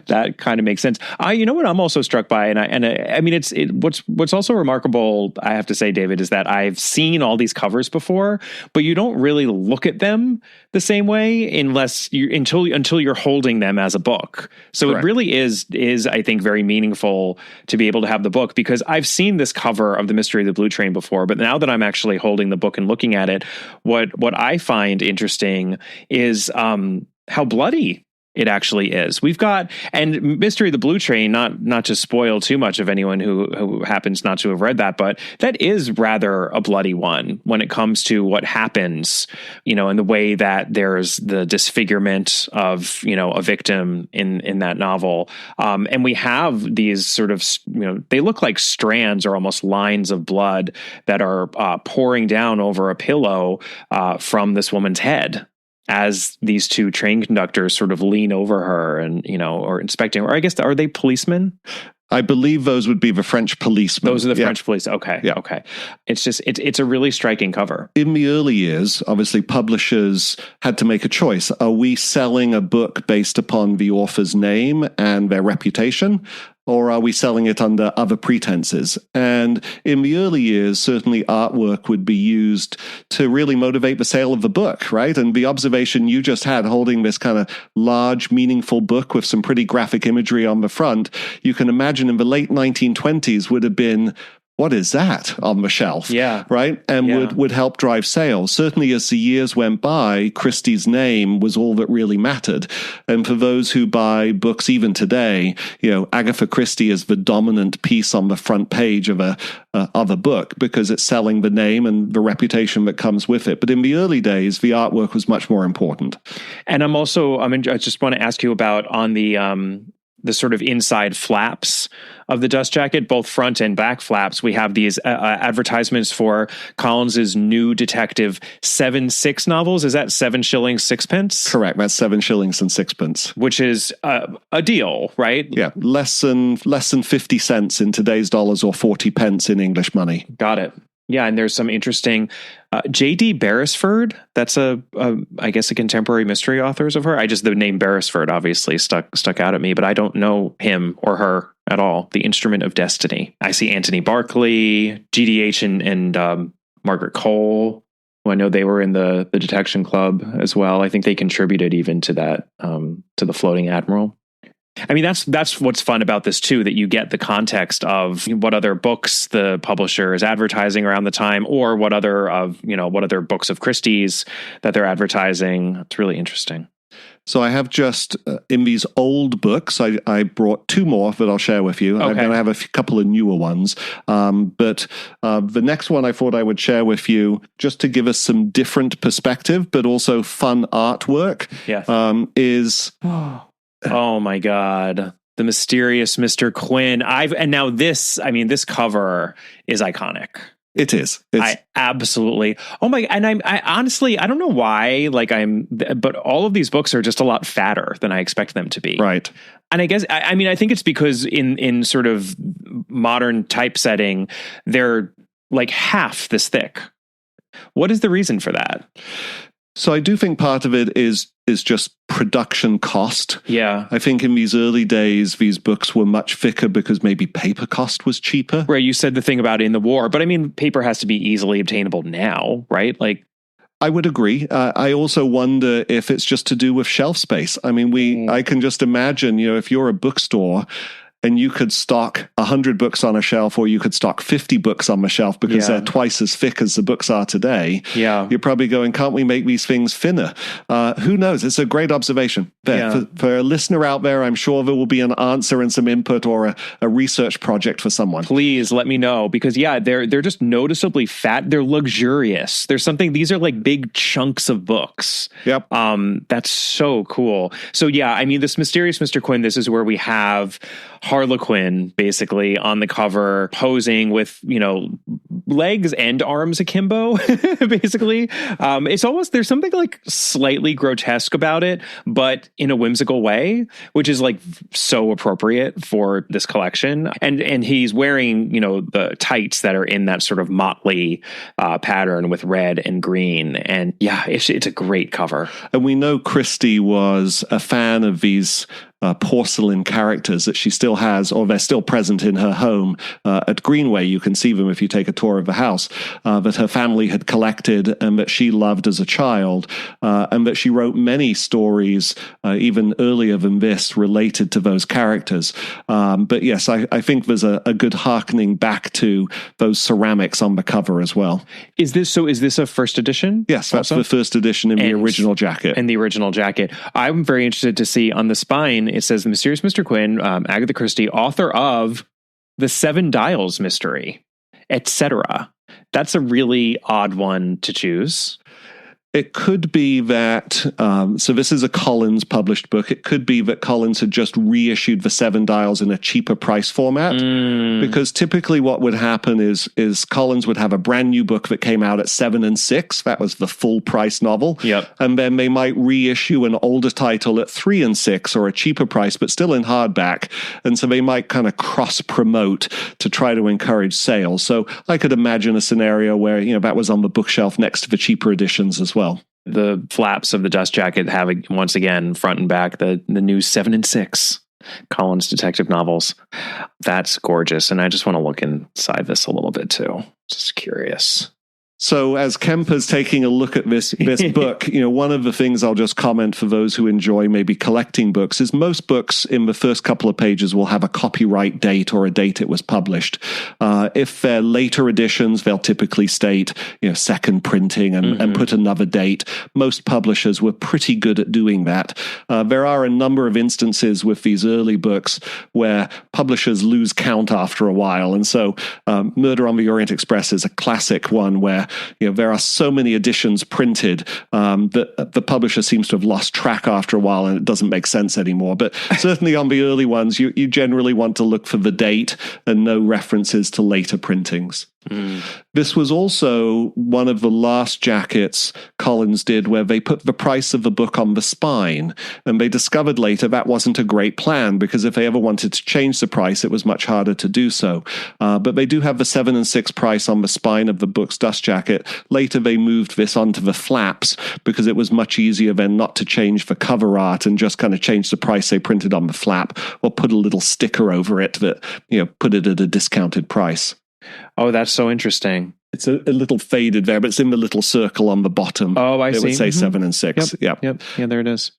That kind of makes sense. You know what I'm also struck by, and I mean, what's also remarkable, I have to say, David, is that I've seen all these covers before, but you don't really look at them the same way until you're holding them as a book. So Correct. It really is I think very meaningful to be able to have the book, because I've seen this cover of The Mystery of the Blue Train before, but now that I'm actually holding the book and looking at it, what I find interesting is how bloody it actually is. We've got, and Mystery of the Blue Train, not to spoil too much of anyone who happens not to have read that, but that is rather a bloody one when it comes to what happens, and the way that there's the disfigurement of, a victim in that novel. And we have these sort of, they look like strands or almost lines of blood that are pouring down over a pillow from this woman's head, as these two train conductors sort of lean over her and, or inspecting, or I guess, are they policemen? I believe those would be the French policemen. Those are the French police. Okay. Yeah. Okay. It's just, it's a really striking cover. In the early years, obviously publishers had to make a choice. Are we selling a book based upon the author's name and their reputation? Or are we selling it under other pretenses? And in the early years, certainly artwork would be used to really motivate the sale of the book, right? And the observation you just had, holding this kind of large, meaningful book with some pretty graphic imagery on the front, you can imagine in the late 1920s would have been, what is that on the shelf? Yeah. Right? And would help drive sales. Certainly as the years went by, Christie's name was all that really mattered. And for those who buy books even today, Agatha Christie is the dominant piece on the front page of a book because it's selling the name and the reputation that comes with it. But in the early days, the artwork was much more important. And I just want to ask you about on the sort of inside flaps of the dust jacket, both front and back flaps, we have these advertisements for Collins's new detective 7/6 novels. Is that 7 shillings 6 pence? Correct. That's 7 shillings and 6 pence, which is a deal, right? Yeah, less than 50 cents in today's dollars, or 40 pence in English money. Got it. Yeah, and there's some interesting J.D. Beresford. That's I guess a contemporary mystery authors of her. The name Beresford obviously stuck out at me, but I don't know him or her at all. The Instrument of Destiny. I see Anthony Barclay, GDH, and Margaret Cole, who I know they were in the Detection Club as well. I think they contributed even to that, to the Floating Admiral. I mean, that's what's fun about this too, that you get the context of what other books the publisher is advertising around the time, or what other books of Christie's that they're advertising. It's really interesting. So I have just, in these old books, I brought 2 more that I'll share with you. Okay. I have a couple of newer ones. But the next one I thought I would share with you, just to give us some different perspective, but also fun artwork, is... Oh my God. The Mysterious Mr. Quinn. This cover is iconic. It is. I absolutely. Oh my, and I honestly, I don't know why, but all of these books are just a lot fatter than I expect them to be. Right. And I guess, I think it's because in sort of modern typesetting, they're like half this thick. What is the reason for that? So I do think part of it is just production cost. Yeah. I think in these early days, these books were much thicker because maybe paper cost was cheaper. Right. You said the thing about in the war, but I mean, paper has to be easily obtainable now, right? I would agree. I also wonder if it's just to do with shelf space. I mean, I can just imagine, if you're a bookstore and you could stock 100 books on a shelf, or you could stock 50 books on the shelf because they're twice as thick as the books are today. Yeah. You're probably going, can't we make these things thinner? Who knows? It's a great observation. For a listener out there, I'm sure there will be an answer and some input or a research project for someone. Please let me know, because they're just noticeably fat. They're luxurious. There's something, these are like big chunks of books. Yep. That's so cool. So yeah, I mean, this Mysterious Mr. Quinn, this is where we have Harlequin basically on the cover posing with, legs and arms akimbo, basically. It's almost, there's something like slightly grotesque about it, but in a whimsical way, which is like so appropriate for this collection. And he's wearing, the tights that are in that sort of motley pattern with red and green. And yeah, it's a great cover. And we know Christie was a fan of these porcelain characters that she still has, or they're still present in her home at Greenway. You can see them if you take a tour of the house, that her family had collected and that she loved as a child, and that she wrote many stories even earlier than this related to those characters. But yes, I think there's a good hearkening back to those ceramics on the cover as well. Is this a first edition? Yes, that's the first edition in the original jacket. And the original jacket. I'm very interested to see on the spine, it says The Mysterious Mr. Quinn, Agatha Christie, author of The Seven Dials Mystery, etc. That's a really odd one to choose. It could be that, so this is a Collins published book. It could be that Collins had just reissued the Seven Dials in a cheaper price format. Because typically what would happen is Collins would have a brand new book that came out at 7 and 6. That was the full price novel. Yep. And then they might reissue an older title at 3 and 6 or a cheaper price, but still in hardback. And so they might kind of cross promote to try to encourage sales. So I could imagine a scenario where, that was on the bookshelf next to the cheaper editions as well. The flaps of the dust jacket having, once again, front and back, the new 7 and 6 Collins detective novels. That's gorgeous. And I just want to look inside this a little bit too. Just curious. So as Kemper's taking a look at this book, one of the things I'll just comment for those who enjoy maybe collecting books is most books in the first couple of pages will have a copyright date or a date it was published. If they're later editions, they'll typically state, second printing and put another date. Most publishers were pretty good at doing that. There are a number of instances with these early books where publishers lose count after a while. And so Murder on the Orient Express is a classic one where there are so many editions printed that the publisher seems to have lost track after a while, and it doesn't make sense anymore. But certainly on the early ones, you generally want to look for the date and no references to later printings. This was also one of the last jackets Collins did where they put the price of the book on the spine, and they discovered later that wasn't a great plan because if they ever wanted to change the price, it was much harder to do so. But they do have the 7 and 6 price on the spine of the book's dust jacket. Later, they moved this onto the flaps because it was much easier then not to change the cover art and just kind of change the price they printed on the flap or put a little sticker over it that, put it at a discounted price. Oh, that's so interesting. It's a little faded there, but it's in the little circle on the bottom. Oh, I see. It would say 7 and 6. Yep. Yeah, there it is.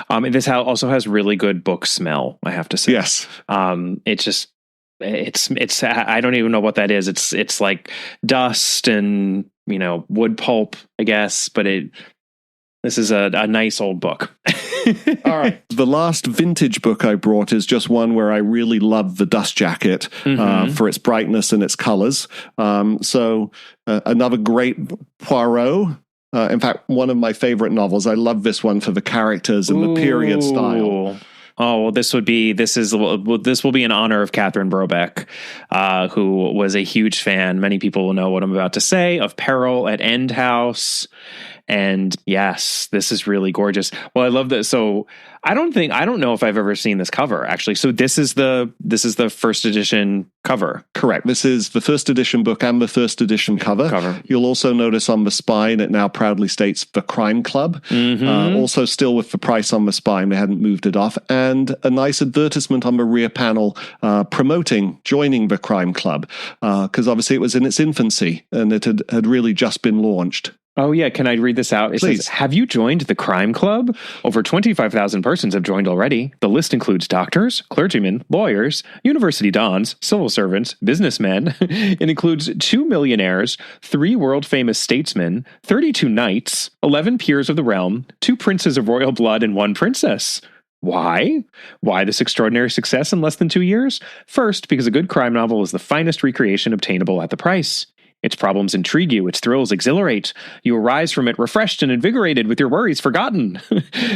And this also has really good book smell, I have to say. Yes. It's I don't even know what that is. It's like dust and, wood pulp, I guess, but this is a nice old book. All right. The last vintage book I brought is just one where I really love the dust jacket for its brightness and its colors. So another great Poirot. In fact, one of my favorite novels. I love this one for the characters and the period style. Oh, well, this will be in honor of Catherine Brobeck, who was a huge fan. Many people will know what I'm about to say, of Peril at End House. And yes, this is really gorgeous. Well, I love that. So I don't know if I've ever seen this cover actually. So this is the first edition cover. Correct. This is the first edition book and the first edition cover. You'll also notice on the spine, it now proudly states The Crime Club. Also still with the price on the spine. They hadn't moved it off. And a nice advertisement on the rear panel promoting joining the Crime Club. Because obviously it was in its infancy and it had really just been launched. Oh, yeah. Can I read this out? It Please. says, have you joined the crime club? Over 25,000 persons have joined already. The list includes doctors, clergymen, lawyers, university dons, civil servants, businessmen. It includes 2 millionaires, 3 world-famous statesmen, 32 knights, 11 peers of the realm, 2 princes of royal blood, and 1 princess. Why? Why this extraordinary success in less than 2 years? First, because a good crime novel is the finest recreation obtainable at the price. Its problems intrigue you, its thrills exhilarate. You arise from it refreshed and invigorated with your worries forgotten.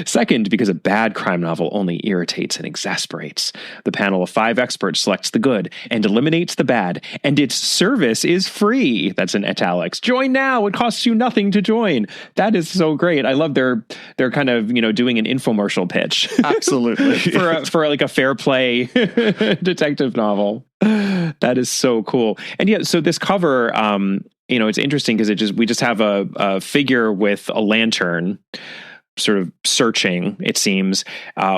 Second, because a bad crime novel only irritates and exasperates. The panel of 5 experts selects the good and eliminates the bad, and its service is free. That's in italics. Join now. It costs you nothing to join. That is so great. I love they're kind of, doing an infomercial pitch. Absolutely. for like a fair play detective novel. That is so cool. And yeah, so this cover, it's interesting because we just have a figure with a lantern sort of searching, it seems,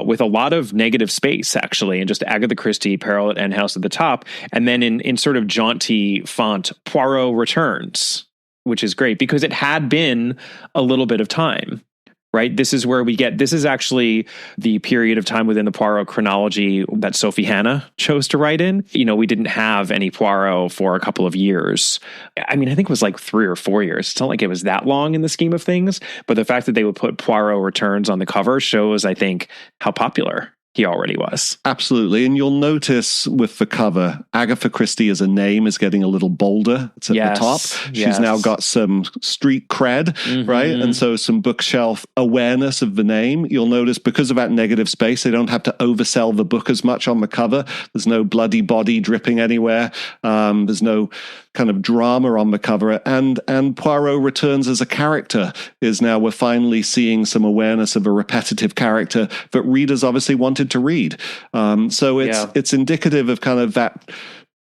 with a lot of negative space, actually, and just Agatha Christie, Peril at End House at the top. And then in sort of jaunty font, Poirot returns, which is great because it had been a little bit of time. Right. This is where this is actually the period of time within the Poirot chronology that Sophie Hannah chose to write in. We didn't have any Poirot for a couple of years. I mean, I think it was like 3 or 4 years. It's not like it was that long in the scheme of things. But the fact that they would put Poirot Returns on the cover shows, I think, how popular he already was. Absolutely. And you'll notice with the cover, Agatha Christie as a name is getting a little bolder. It's at the top. She's now got some street cred, right? And so some bookshelf awareness of the name. You'll notice because of that negative space, they don't have to oversell the book as much on the cover. There's no bloody body dripping anywhere. There's no kind of drama on the cover. And Poirot Returns as a character is now, we're finally seeing some awareness of a repetitive character that readers obviously wanted to read. So it's indicative of kind of that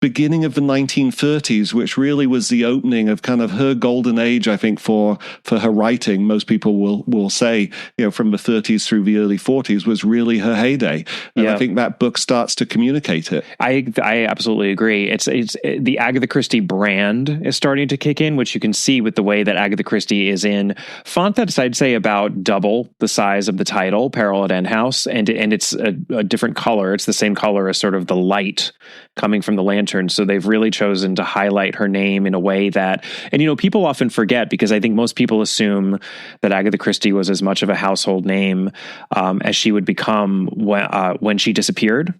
beginning of the 1930s, which really was the opening of kind of her golden age, I think, for her writing. Most people will say, from the 30s through the early 40s was really her heyday. And I think that book starts to communicate it. I absolutely agree. It's the Agatha Christie brand is starting to kick in, which you can see with the way that Agatha Christie is in font that's, I'd say, about double the size of the title, Peril at End House, and it's a different color. It's the same color as sort of the light coming from the lantern. So they've really chosen to highlight her name in a way that, and people often forget, because I think most people assume that Agatha Christie was as much of a household name as she would become when she disappeared.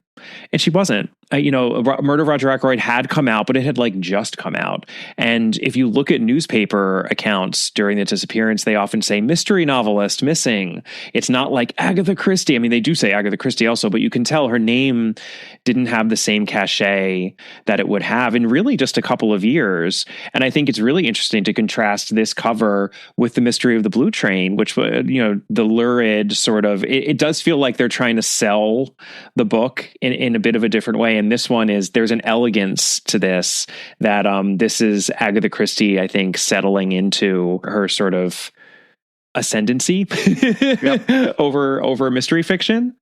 And she wasn't. Murder of Roger Ackroyd had come out, but it had just come out. And if you look at newspaper accounts during the disappearance, they often say mystery novelist missing. It's not like Agatha Christie. I mean, they do say Agatha Christie also, but you can tell her name didn't have the same cachet that it would have in really just a couple of years. And I think it's really interesting to contrast this cover with The Mystery of the Blue Train, which, the lurid sort of, it does feel like they're trying to sell the book in a bit of a different way. And this one there's an elegance to this that this is Agatha Christie, I think, settling into her sort of ascendancy over mystery fiction.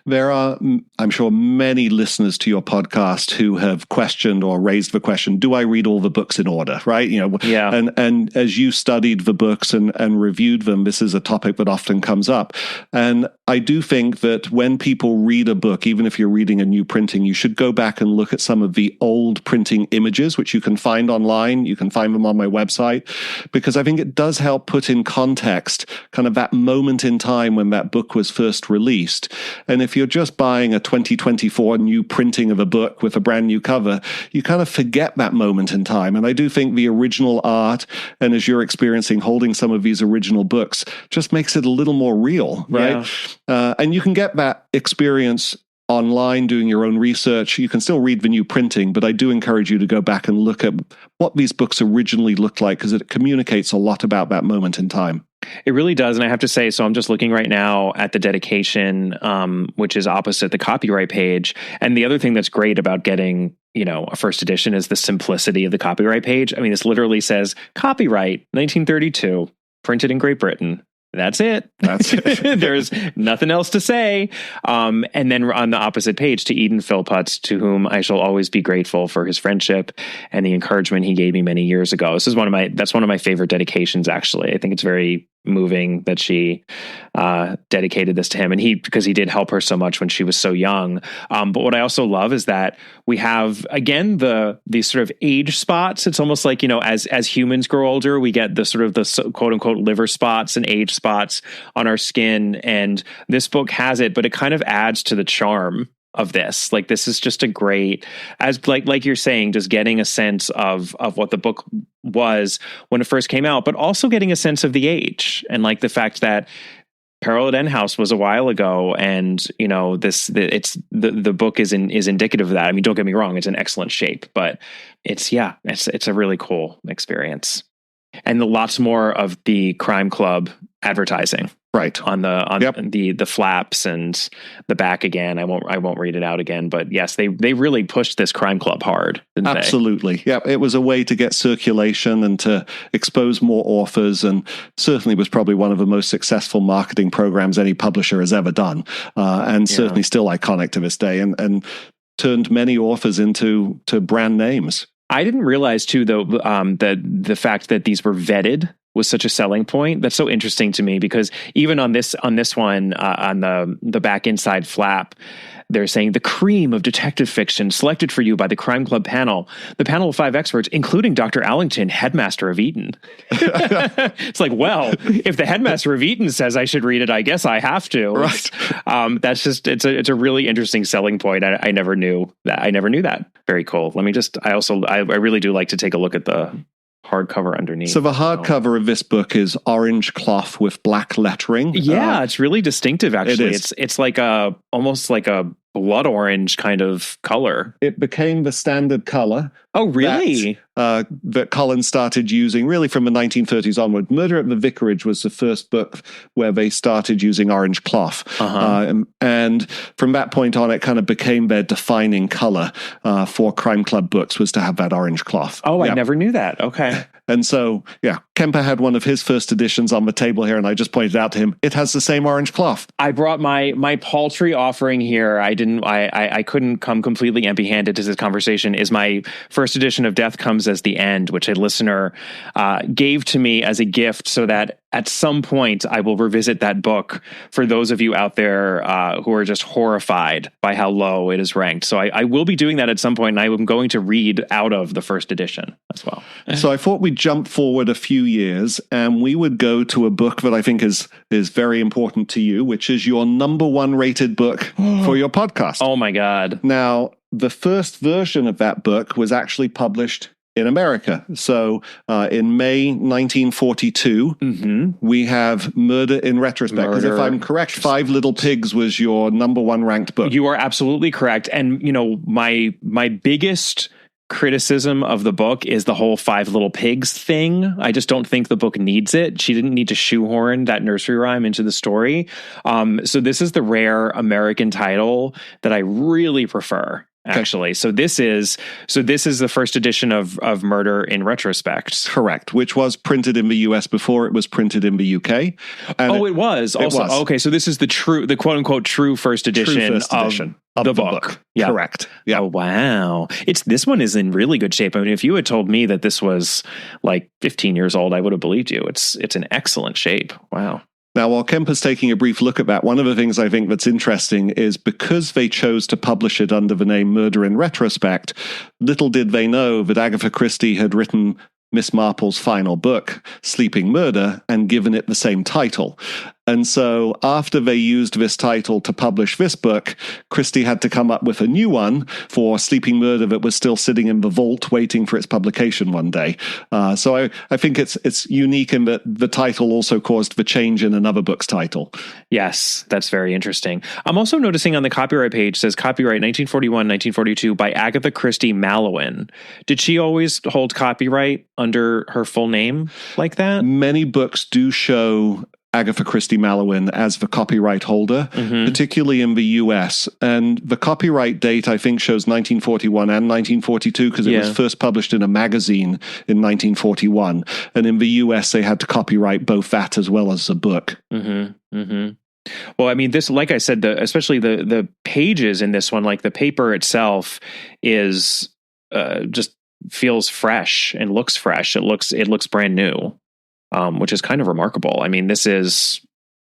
There are, I'm sure, many listeners to your podcast who have questioned or raised the question, do I read all the books in order, right? And as you studied the books and reviewed them, this is a topic that often comes up. And I do think that when people read a book, even if you're reading a new printing, you should go back and look at some of the old printing images, which you can find online. You can find them on my website, because I think it does help put in context kind of that moment in time when that book was first released. And if you're just buying a 2024 new printing of a book with a brand new cover, you kind of forget that moment in time. And I do think the original art, and as you're experiencing holding some of these original books, just makes it a little more real, right? Yeah. And you can get that experience online doing your own research. You can still read the new printing, but I do encourage you to go back and look at what these books originally looked like, because it communicates a lot about that moment in time. It really does. And I have to say, so I'm just looking right now at the dedication, which is opposite the copyright page. And the other thing that's great about getting, a first edition is the simplicity of the copyright page. I mean, this literally says copyright 1932, printed in Great Britain. That's it. That's it. There's nothing else to say. And then on the opposite page to Eden Philpott, to whom I shall always be grateful for his friendship and the encouragement he gave me many years ago. That's one of my favorite dedications, actually. I think it's very moving that she dedicated this to him, and because he did help her so much when she was so young. But what I also love is that we have, again, these sort of age spots. It's almost like, as humans grow older, we get the sort of the quote unquote liver spots and age spots on our skin. And this book has it, but it kind of adds to the charm of this. Like, this is just a great, as like you're saying, just getting a sense of what the book was when it first came out, but also getting a sense of the age and like the fact that Peril at End House was a while ago, and the book is indicative of that. I mean, don't get me wrong, it's in excellent shape, but it's a really cool experience. And lots more of the Crime Club advertising, right, on the flaps and the back again. I won't read it out again, but yes, they really pushed this Crime Club hard, didn't they? Absolutely. Yeah, it was a way to get circulation and to expose more authors, and certainly was probably one of the most successful marketing programs any publisher has ever done, and certainly still iconic to this day, and turned many authors into brand names. I didn't realize too, though, that the fact that these were vetted was such a selling point. That's so interesting to me, because even on this one, on the back inside flap, they're saying the cream of detective fiction selected for you by the Crime Club panel. The panel of 5 experts, including Dr. Allington, headmaster of Eton. It's like, well, if the headmaster of Eton says I should read it, I guess I have to. Right. That's just, it's a really interesting selling point. I never knew that. Very cool. I really do like to take a look at the hardcover underneath. So the hardcover of this book is orange cloth with black lettering. Yeah, it's really distinctive, actually. It is. It's like almost like a blood orange kind of color. It became the standard color. Oh, really? That Collins started using really from the 1930s onward. Murder at the Vicarage was the first book where they started using orange cloth. And from that point on, it kind of became their defining color for Crime Club books, was to have that orange cloth. Oh, I never knew that. Okay. And so, Kemper had one of his first editions on the table here, and I just pointed out to him, it has the same orange cloth. I brought my paltry offering here. I couldn't come completely empty-handed to this conversation. Is my first edition of Death Comes as the End, which a listener gave to me as a gift, so that at some point I will revisit that book for those of you out there who are just horrified by how low it is ranked. So I will be doing that at some point, and I am going to read out of the first edition as well. So I thought we'd jump forward a few years, and we would go to a book that I think is very important to you, which is your number 1 rated book for your podcast. Oh my God. Now, the first version of that book was actually published in America. So in May 1942, we have Murder in Retrospect. Because if I'm correct, 5 Little Pigs was your number 1 ranked book. You are absolutely correct. And, my biggest criticism of the book is the whole 5 Little Pigs thing. I just don't think the book needs it. She didn't need to shoehorn that nursery rhyme into the story. So this is the rare American title that I really prefer, actually. Okay. So this is the first edition of Murder in Retrospect. Correct, which was printed in the US before it was printed in the UK. And it was also. It was. Okay, so this is the quote unquote true first edition of the book. Yeah. Correct. Yeah. Oh, wow. This one is in really good shape. I mean, if you had told me that this was like 15 years old, I would have believed you. It's in excellent shape. Wow. Now, while Kemper's taking a brief look at that, one of the things I think that's interesting is because they chose to publish it under the name Murder in Retrospect, little did they know that Agatha Christie had written Miss Marple's final book, Sleeping Murder, and given it the same title. And so after they used this title to publish this book, Christie had to come up with a new one for Sleeping Murder that was still sitting in the vault waiting for its publication one day. So I think it's unique in that the title also caused the change in another book's title. Yes, that's very interesting. I'm also noticing on the copyright page, says copyright 1941-1942 by Agatha Christie Mallowan. Did she always hold copyright under her full name like that? Many books do show Agatha Christie Malowin as the copyright holder, particularly in the US. And the copyright date, I think, shows 1941 and 1942 because it was first published in a magazine in 1941. And in the US, they had to copyright both that as well as the book. Well, I mean, this, like I said, especially the pages in this one, like the paper itself is just feels fresh and looks fresh. It looks brand new, which is kind of remarkable. I mean, this is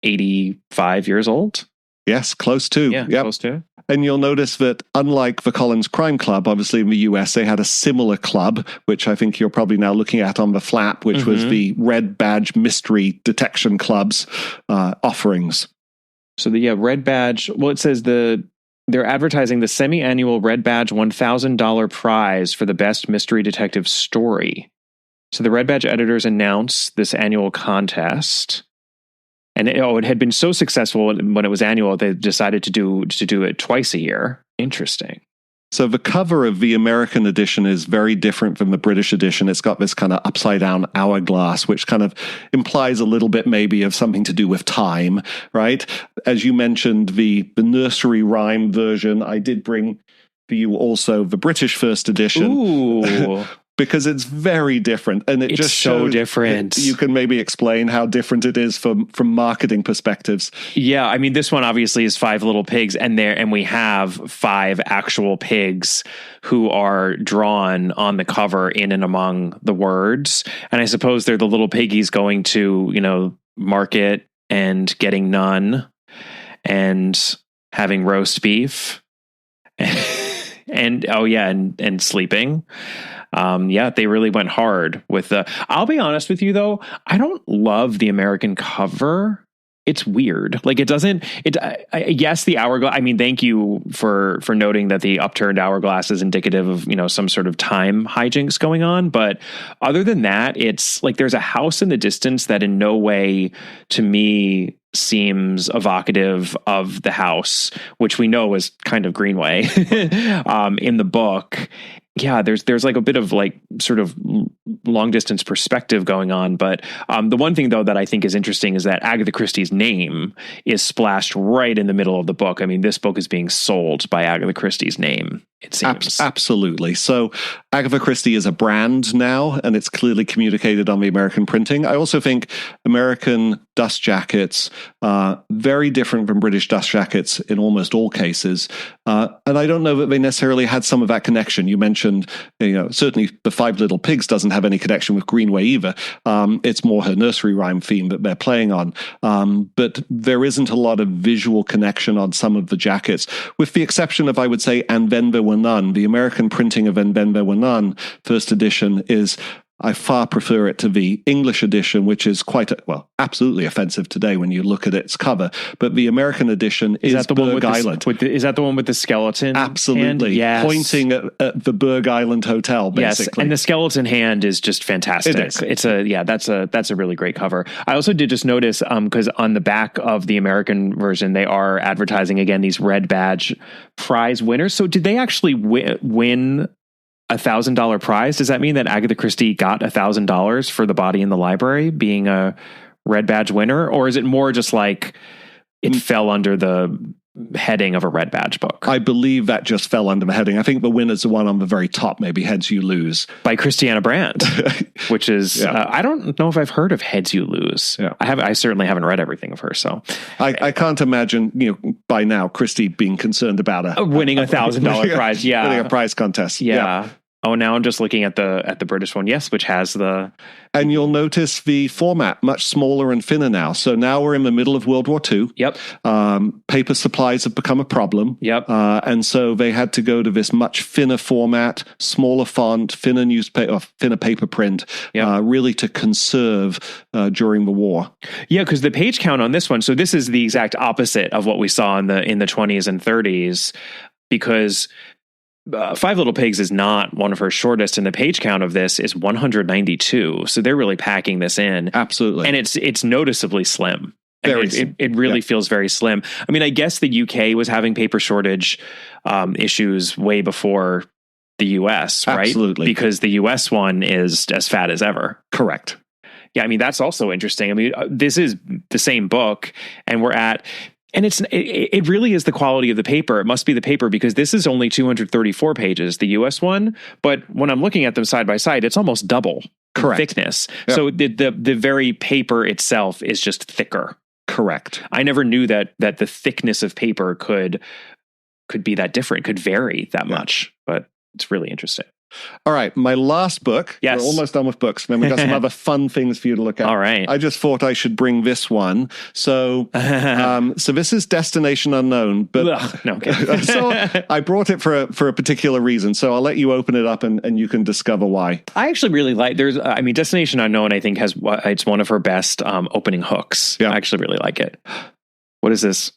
85 years old. Yes, close to. Yeah, close to. And you'll notice that unlike the Collins Crime Club, obviously in the US, they had a similar club, which I think you're probably now looking at on the flap, which was the Red Badge Mystery Detection Club's offerings. So the Red Badge, well, it says they're advertising the semi-annual Red Badge $1,000 prize for the best mystery detective story. So the Red Badge editors announce this annual contest. And it had been so successful when it was annual, they decided to do it twice a year. Interesting. So the cover of the American edition is very different from the British edition. It's got this kind of upside down hourglass, which kind of implies a little bit maybe of something to do with time, right? As you mentioned, the nursery rhyme version, I did bring for you also the British first edition. Ooh. Because it's very different, and it's just so different. You can maybe explain how different it is from marketing perspectives. Yeah, I mean, this one obviously is 5 little pigs, and we have 5 actual pigs who are drawn on the cover in and among the words. And I suppose they're the little piggies going to, market and getting none and having roast beef and sleeping. They really went hard with I'll be honest with you though, I don't love the American cover. It's weird. Like yes, the hourglass, I mean, thank you for noting that the upturned hourglass is indicative of, some sort of time hijinks going on. But other than that, it's like there's a house in the distance that in no way to me seems evocative of the house, which we know is kind of Greenway in the book. Yeah, there's like a bit of like sort of long distance perspective going on. But the one thing, though, that I think is interesting is that Agatha Christie's name is splashed right in the middle of the book. I mean, this book is being sold by Agatha Christie's name, it seems. Absolutely. So Agatha Christie is a brand now, and it's clearly communicated on the American printing. I also think American dust jackets are very different from British dust jackets in almost all cases. And I don't know that they necessarily had some of that connection. You mentioned, certainly the 5 Little Pigs doesn't have any connection with Greenway either. It's more her nursery rhyme theme that they're playing on. But there isn't a lot of visual connection on some of the jackets, with the exception of, I would say, And Then There Were None. The American printing of And Then There Were None, first edition, I far prefer it to the English edition, which is absolutely offensive today when you look at its cover. But the American edition is that the Berg Island. Is that the one with the skeleton? Absolutely. Yes. Pointing at the Berg Island Hotel, basically. Yes, and the skeleton hand is just fantastic. It is. That's a really great cover. I also did just notice, because on the back of the American version, they are advertising again these Red Badge prize winners. So did they actually win $1,000 prize? Does that mean that Agatha Christie got $1,000 for The Body in the Library being a Red Badge winner? Or is it more just like it fell under the heading of a Red Badge book? I believe that just fell under the heading. I think the winner's the one on the very top, maybe Heads You Lose. By Christiana Brandt, which is, I don't know if I've heard of Heads You Lose. Yeah. I certainly haven't read everything of her, so. I can't imagine, by now, Christie being concerned about winning $1,000 prize. Yeah. Winning a prize contest. Yeah. Oh, now I'm just looking at the British one. Yes, which has the... And you'll notice the format much smaller and thinner now. So now we're in the middle of World War II. Yep. Paper supplies have become a problem. Yep. And so they had to go to this much thinner format, smaller font, thinner newspaper, thinner paper print, really to conserve during the war. Yeah, because the page count on this one, so this is the exact opposite of what we saw in the 20s and 30s, because... 5 Little Pigs is not one of her shortest, and the page count of this is 192. So they're really packing this in. Absolutely. And it's noticeably slim. It really feels very slim. I mean, I guess the UK was having paper shortage issues way before the US, right? Absolutely. Because the US one is as fat as ever. Correct. Yeah, I mean, that's also interesting. I mean, this is the same book, and it really is the quality of the paper. It must be the paper, because this is only 234 pages, the US one. But when I'm looking at them side by side, it's almost double Correct. thickness. Yep. So the very paper itself is just thicker. Correct. I never knew that the thickness of paper could be that different, could vary that much. But it's really interesting. All right, my last book. Yes. We're almost done with books. Then we've got some other fun things for you to look at. All right. I just thought I should bring this one. So this is Destination Unknown. But Ugh, no, okay. So I brought it for a particular reason. So I'll let you open it up and you can discover why. I actually really like, Destination Unknown, I think it's one of her best opening hooks. Yeah. I actually really like it. What is this?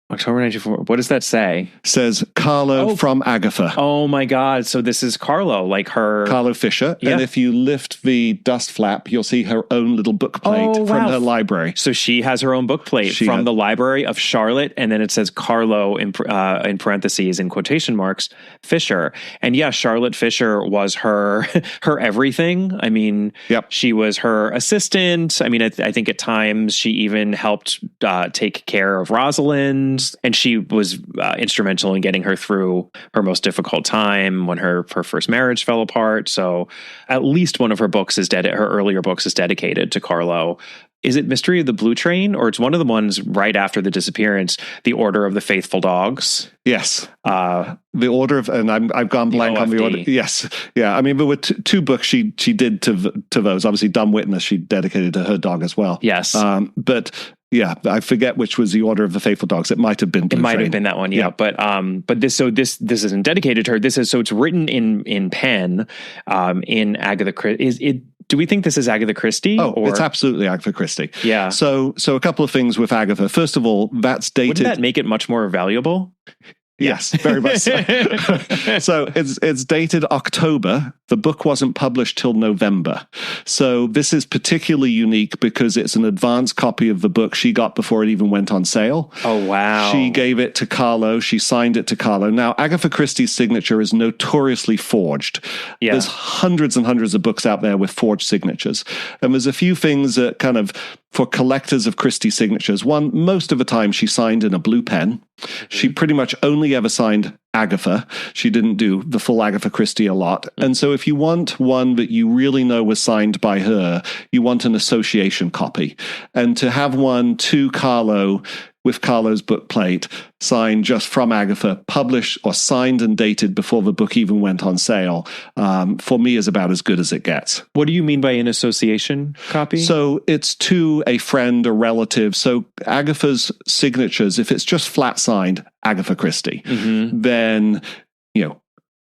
October 94. What does that say? Says Carlo from Agatha. Oh my God. So this is Carlo, like her. Carlo Fisher. Yeah. And if you lift the dust flap, you'll see her own little book plate from her library. So she has her own book plate from the library of Charlotte. And then it says Carlo in parentheses, in quotation marks, Fisher. And yeah, Charlotte Fisher was her everything. I mean, She was her assistant. I mean, I think at times she even helped take care of Rosalind. And she was instrumental in getting her through her most difficult time when her first marriage fell apart. So at least one of her books her earlier books is dedicated to Carlo. Is it Mystery of the Blue Train, or it's one of the ones right after the disappearance, The Order of the Faithful Dogs? Yes. The Order of, and I've gone blank on the order. Yes. Yeah. I mean, there were two books she did to those. Obviously, Dumb Witness she dedicated to her dog as well. Yes. But yeah, I forget which was The Order of the Faithful Dogs. It might have been Blue Train. Might have been that one, yeah. But this isn't dedicated to her. So it's written in pen, in Agatha Christie. Do we think this is Agatha Christie? It's absolutely Agatha Christie. Yeah. So a couple of things with Agatha. First of all, that's dated. Wouldn't that make it much more valuable? Yes, very much so. So it's dated October. The book wasn't published till November. So this is particularly unique because it's an advance copy of the book she got before it even went on sale. Oh, wow. She gave it to Carlo. She signed it to Carlo. Now, Agatha Christie's signature is notoriously forged. Yeah. There's hundreds and hundreds of books out there with forged signatures. And there's a few things that kind of, for collectors of Christie signatures, one, most of the time she signed in a blue pen. Mm-hmm. She pretty much only ever signed Agatha. She didn't do the full Agatha Christie a lot. Mm-hmm. And so if you want one that you really know was signed by her, you want an association copy. And to have one to Carlo with Carlo's book plate, signed just from Agatha, published or signed and dated before the book even went on sale, for me is about as good as it gets. What do you mean by an association copy? So it's to a friend or relative. So Agatha's signatures, if it's just flat signed Agatha Christie, then,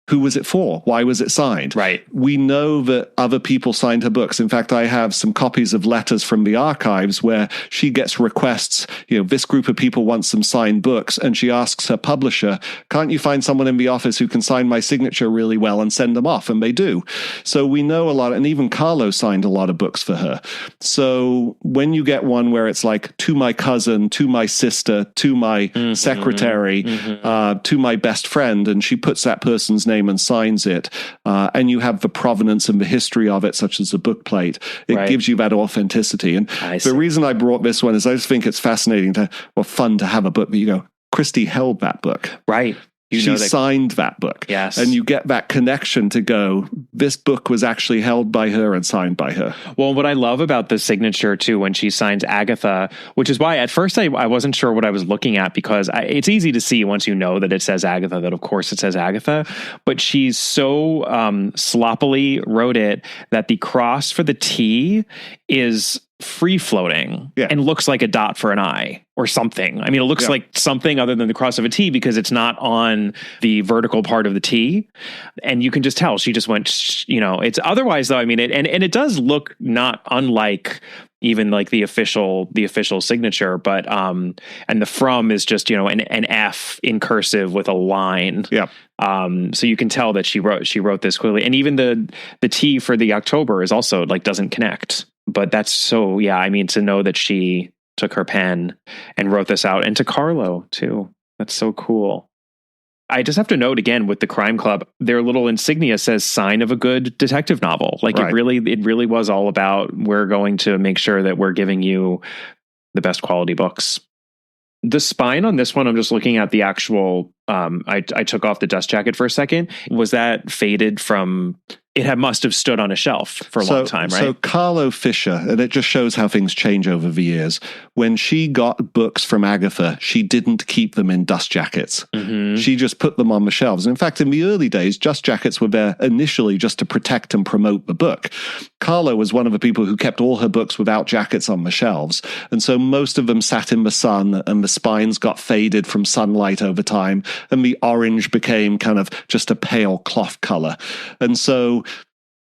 who was it for? Why was it signed? Right. We know that other people signed her books. In fact, I have some copies of letters from the archives where she gets requests, this group of people want some signed books, and she asks her publisher, can't you find someone in the office who can sign my signature really well and send them off? And they do. So we know a lot, and even Carlo signed a lot of books for her. So when you get one where it's like, to my cousin, to my sister, to my secretary, to my best friend, and she puts that person's name and signs it, and you have the provenance and the history of it, such as the book plate, it gives you that authenticity. And the reason I brought this one is I just think it's fascinating fun to have a book that you go, Christie held that book. Right. She signed that book. Yes. And you get that connection to go, this book was actually held by her and signed by her. Well, what I love about the signature, too, when she signs Agatha, which is why at first I wasn't sure what I was looking at, because it's easy to see once you know that it says Agatha, that of course it says Agatha, but she's so sloppily wrote it that the cross for the T is free floating and looks like a dot for an I or something. I mean, it looks like something other than the cross of a T because it's not on the vertical part of the T. And you can just tell she just went, it's otherwise though. I mean, and it does look not unlike even like the official signature, but, and the from is just, an F in cursive with a line. Yeah. So you can tell that she wrote this clearly. And even the T for the October is also doesn't connect. But that's so, to know that she took her pen and wrote this out, and to Carlo too. That's so cool. I just have to note again with the Crime Club, their little insignia says sign of a good detective novel. Like Right. it really was all about, we're going to make sure that we're giving you the best quality books. The spine on this one, I'm just looking at the actual, I took off the dust jacket for a second. Was that faded from, must have stood on a shelf for a long time, right? So Carlo Fisher, and it just shows how things change over the years. When she got books from Agatha, she didn't keep them in dust jackets. Mm-hmm. She just put them on the shelves. In fact, in the early days, dust jackets were there initially just to protect and promote the book. Carlo was one of the people who kept all her books without jackets on the shelves. And so most of them sat in the sun, and the spines got faded from sunlight over time, and the orange became kind of just a pale cloth color. And so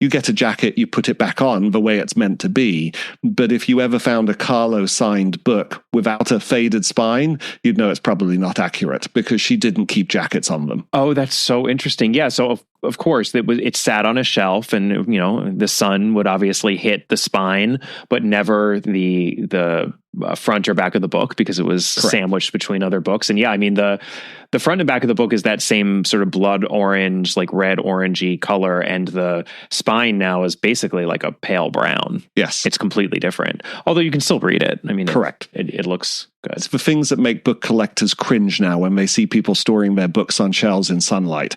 you get a jacket, you put it back on the way it's meant to be. But if you ever found a Carlo signed book without a faded spine, you'd know it's probably not accurate, because she didn't keep jackets on them. Oh, that's so interesting. Yeah. So of course it sat on a shelf, and the sun would obviously hit the spine, but never the front or back of the book, because it was sandwiched between other books. And yeah, I mean the front and back of the book is that same sort of blood orange, like red orangey color, and the spine now is basically like a pale brown. Yes, it's completely different. Although you can still read it. I mean, correct. It looks good. It's the things that make book collectors cringe now when they see people storing their books on shelves in sunlight.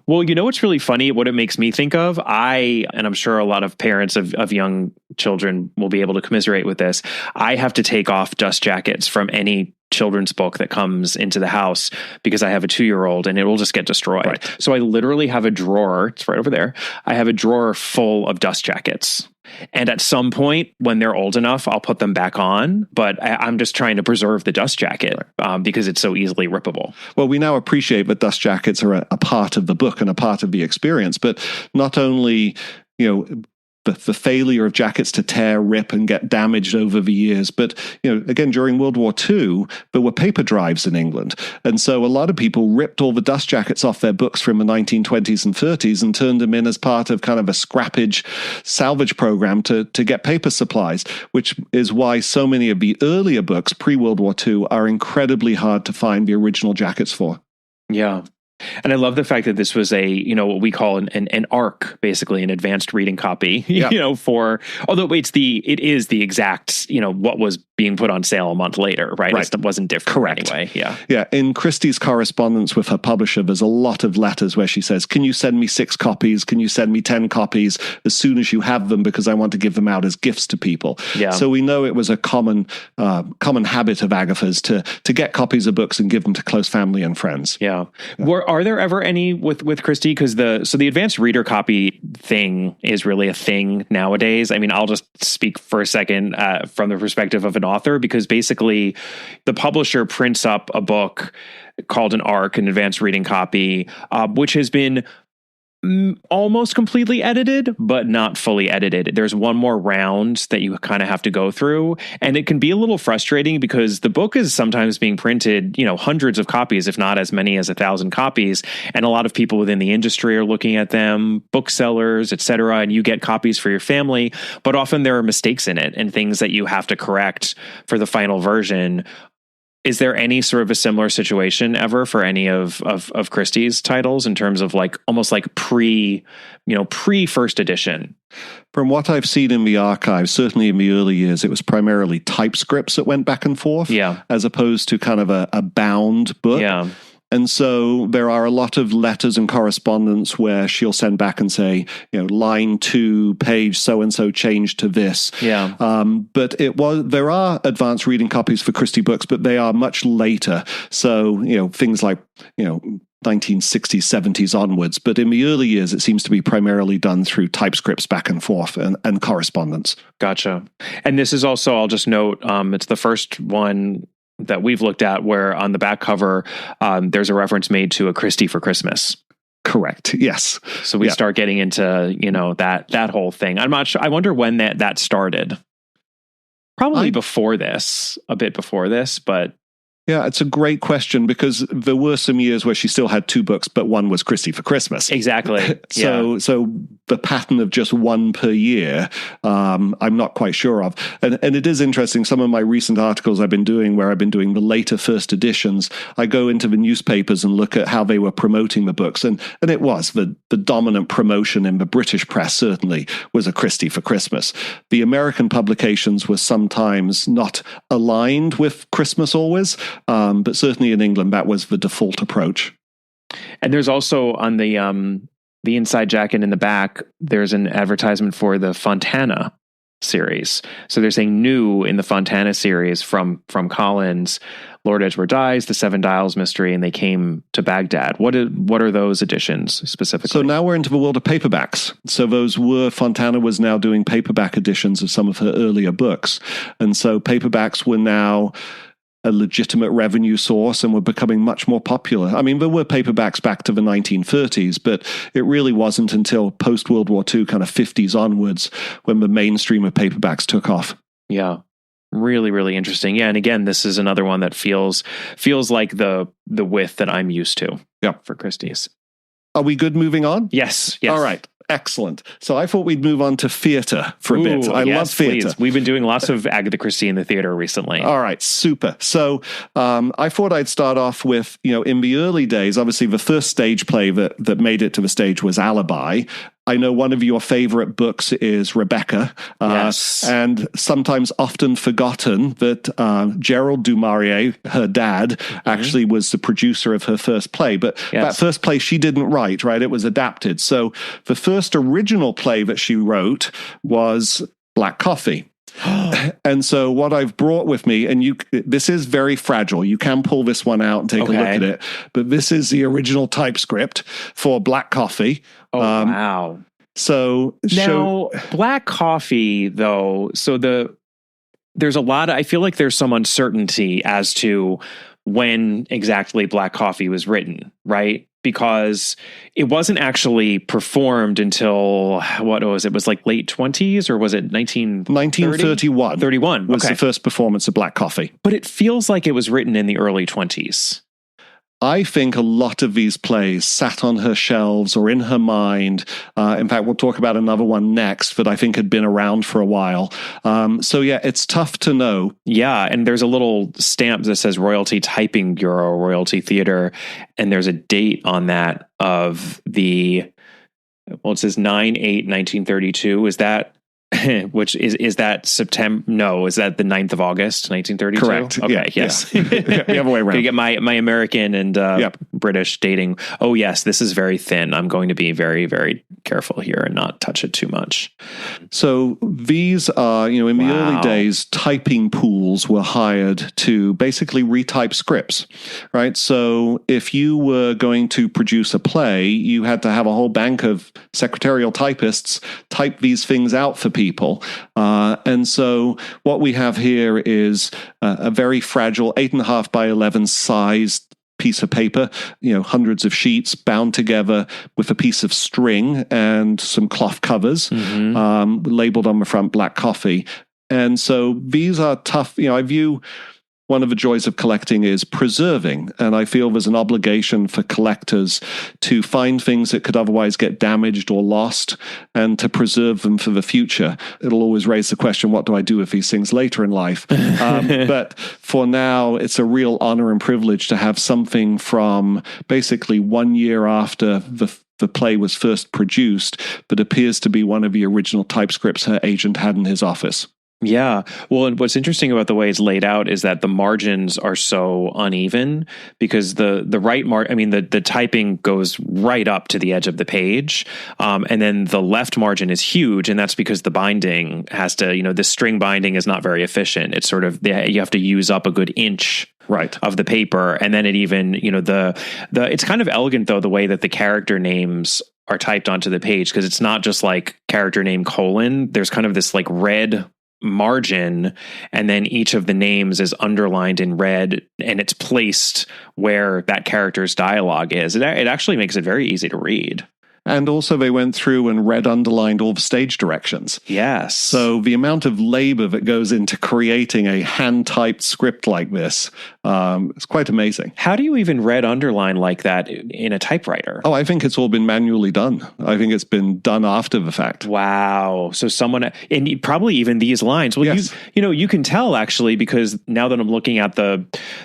Well, you know what's really funny? What it makes me think of, and I'm sure a lot of parents of young children will be able to commiserate with this. I have to take off dust jackets from any children's book that comes into the house, because I have a 2-year-old and it will just get destroyed. Right. So I literally have a drawer. It's right over there. I have a drawer full of dust jackets. And at some point when they're old enough, I'll put them back on. But I'm just trying to preserve the dust jacket because it's so easily rippable. Well, we now appreciate that dust jackets are a part of the book and a part of the experience. But not only, the failure of jackets to tear, rip, and get damaged over the years. But, again, during World War II, there were paper drives in England. And so a lot of people ripped all the dust jackets off their books from the 1920s and 30s and turned them in as part of kind of a scrappage salvage program to get paper supplies, which is why so many of the earlier books pre-World War II are incredibly hard to find the original jackets for. Yeah. And I love the fact that this was what we call an ARC, basically an advanced reading copy, although it is the exact, what was being put on sale a month later, right? It wasn't different. Correct. Anyway. Yeah. Yeah. In Christie's correspondence with her publisher, there's a lot of letters where she says, can you send me 6 copies? Can you send me 10 copies as soon as you have them? Because I want to give them out as gifts to people. Yeah. So we know it was a common habit of Agatha's to get copies of books and give them to close family and friends. Yeah. Are there ever any with Christie? Because the advanced reader copy thing is really a thing nowadays. I mean, I'll just speak for a second from the perspective of an author, because basically the publisher prints up a book called an ARC, an advanced reading copy, which has been almost completely edited, but not fully edited. There's one more round that you kind of have to go through, and it can be a little frustrating because the book is sometimes being printed, hundreds of copies, if not as many as 1,000 copies, and a lot of people within the industry are looking at them, booksellers, etc., and you get copies for your family, but often there are mistakes in it and things that you have to correct for the final version. Is there any sort of a similar situation ever for any of Christie's titles in terms of almost pre first edition? From what I've seen in the archives, certainly in the early years, it was primarily typescripts that went back and forth, as opposed to kind of a bound book. Yeah. And so there are a lot of letters and correspondence where she'll send back and say, line 2, page so-and-so changed to this. Yeah. But there are advanced reading copies for Christie books, but they are much later. So, things like, 1960s, 70s onwards. But in the early years, it seems to be primarily done through typescripts back and forth and correspondence. Gotcha. And this is also, I'll just note, it's the first one that we've looked at where on the back cover, there's a reference made to A Christie for Christmas. Correct. Yes. So we start getting into, that whole thing. I'm not sure. I wonder when that started. Probably before this, a bit before this, but. Yeah, it's a great question, because there were some years where she still had 2 books, but one was Christie for Christmas. Exactly. So the pattern of just one per year, I'm not quite sure of. And it is interesting, some of my recent articles I've been doing, where I've been doing the later first editions, I go into the newspapers and look at how they were promoting the books. And it was the dominant promotion in the British press, certainly, was A Christie for Christmas. The American publications were sometimes not aligned with Christmas always, but certainly in England, that was the default approach. And there's also on the inside jacket in the back, there's an advertisement for the Fontana series. So they're saying new in the Fontana series from Collins, Lord Edgeworth Dies, The Seven Dials Mystery, and They Came to Baghdad. What are those editions specifically? So now we're into the world of paperbacks. So Fontana was now doing paperback editions of some of her earlier books. And so paperbacks were now a legitimate revenue source and were becoming much more popular. I mean, there were paperbacks back to the 1930s, but it really wasn't until post-World War II, kind of 50s onwards, when the mainstream of paperbacks took off. Yeah. Really, really interesting. Yeah. And again, this is another one that feels like the width that I'm used to. Yeah. For Christie's. Are we good moving on? Yes. All right. Excellent. So I thought we'd move on to theater for a bit. I love theater. Please. We've been doing lots of Agatha Christie in the theater recently. All right, super. So I thought I'd start off with, in the early days, obviously the first stage play that made it to the stage was Alibi. I know one of your favorite books is Rebecca, yes. And sometimes often forgotten that Gerald du Maurier, her dad, actually was the producer of her first play. But that first play she didn't write, right? It was adapted. So the first original play that she wrote was Black Coffee. And so what I've brought with me, and this is very fragile. You can pull this one out and take a look at it. But this is the original typescript for Black Coffee. Oh, wow. So now, Black Coffee, though, there's a lot I feel like there's some uncertainty as to when exactly Black Coffee was written, right? Because it wasn't actually performed until, what was it? It was like late 20s, or was it 1931? 31 was the first performance of Black Coffee. But it feels like it was written in the early 20s. I think a lot of these plays sat on her shelves or in her mind. In fact, we'll talk about another one next that I think had been around for a while. So yeah, it's tough to know. Yeah, and there's a little stamp that says Royalty Typing Bureau, Royalty Theater, and there's a date on that of it says 9/8/1932. Is that... which is that September? No, is that the 9th of August, 1932? Correct. Okay, yeah, yes. Yeah. The other way around. To get my American and British dating. Oh, yes, this is very thin. I'm going to be very, very careful here and not touch it too much. So these are, in the early days, typing pools were hired to basically retype scripts, right? So if you were going to produce a play, you had to have a whole bank of secretarial typists type these things out for people. And so what we have here is a very fragile 8.5 by 11 sized piece of paper, hundreds of sheets bound together with a piece of string and some cloth covers, labeled on the front Black Coffee. And so these are tough. I view one of the joys of collecting is preserving. And I feel there's an obligation for collectors to find things that could otherwise get damaged or lost and to preserve them for the future. It'll always raise the question, what do I do with these things later in life? But for now, it's a real honor and privilege to have something from basically 1 year after the play was first produced that appears to be one of the original typescripts her agent had in his office. Yeah. Well, and what's interesting about the way it's laid out is that the margins are so uneven because the right the typing goes right up to the edge of the page. And then the left margin is huge. And that's because the binding has to, the string binding is not very efficient. It's sort of, you have to use up a good inch of the paper. And then it even, it's kind of elegant though, the way that the character names are typed onto the page, because it's not just like character name : there's kind of this like red margin, and then each of the names is underlined in red, and it's placed where that character's dialogue is. It actually makes it very easy to read. And also they went through and underlined all the stage directions. Yes. So the amount of labor that goes into creating a hand-typed script like this is quite amazing. How do you even underline like that in a typewriter? Oh, I think it's all been manually done. I think it's been done after the fact. Wow. So someone, and probably even these lines. Well, yes. you can tell actually, because now that I'm looking at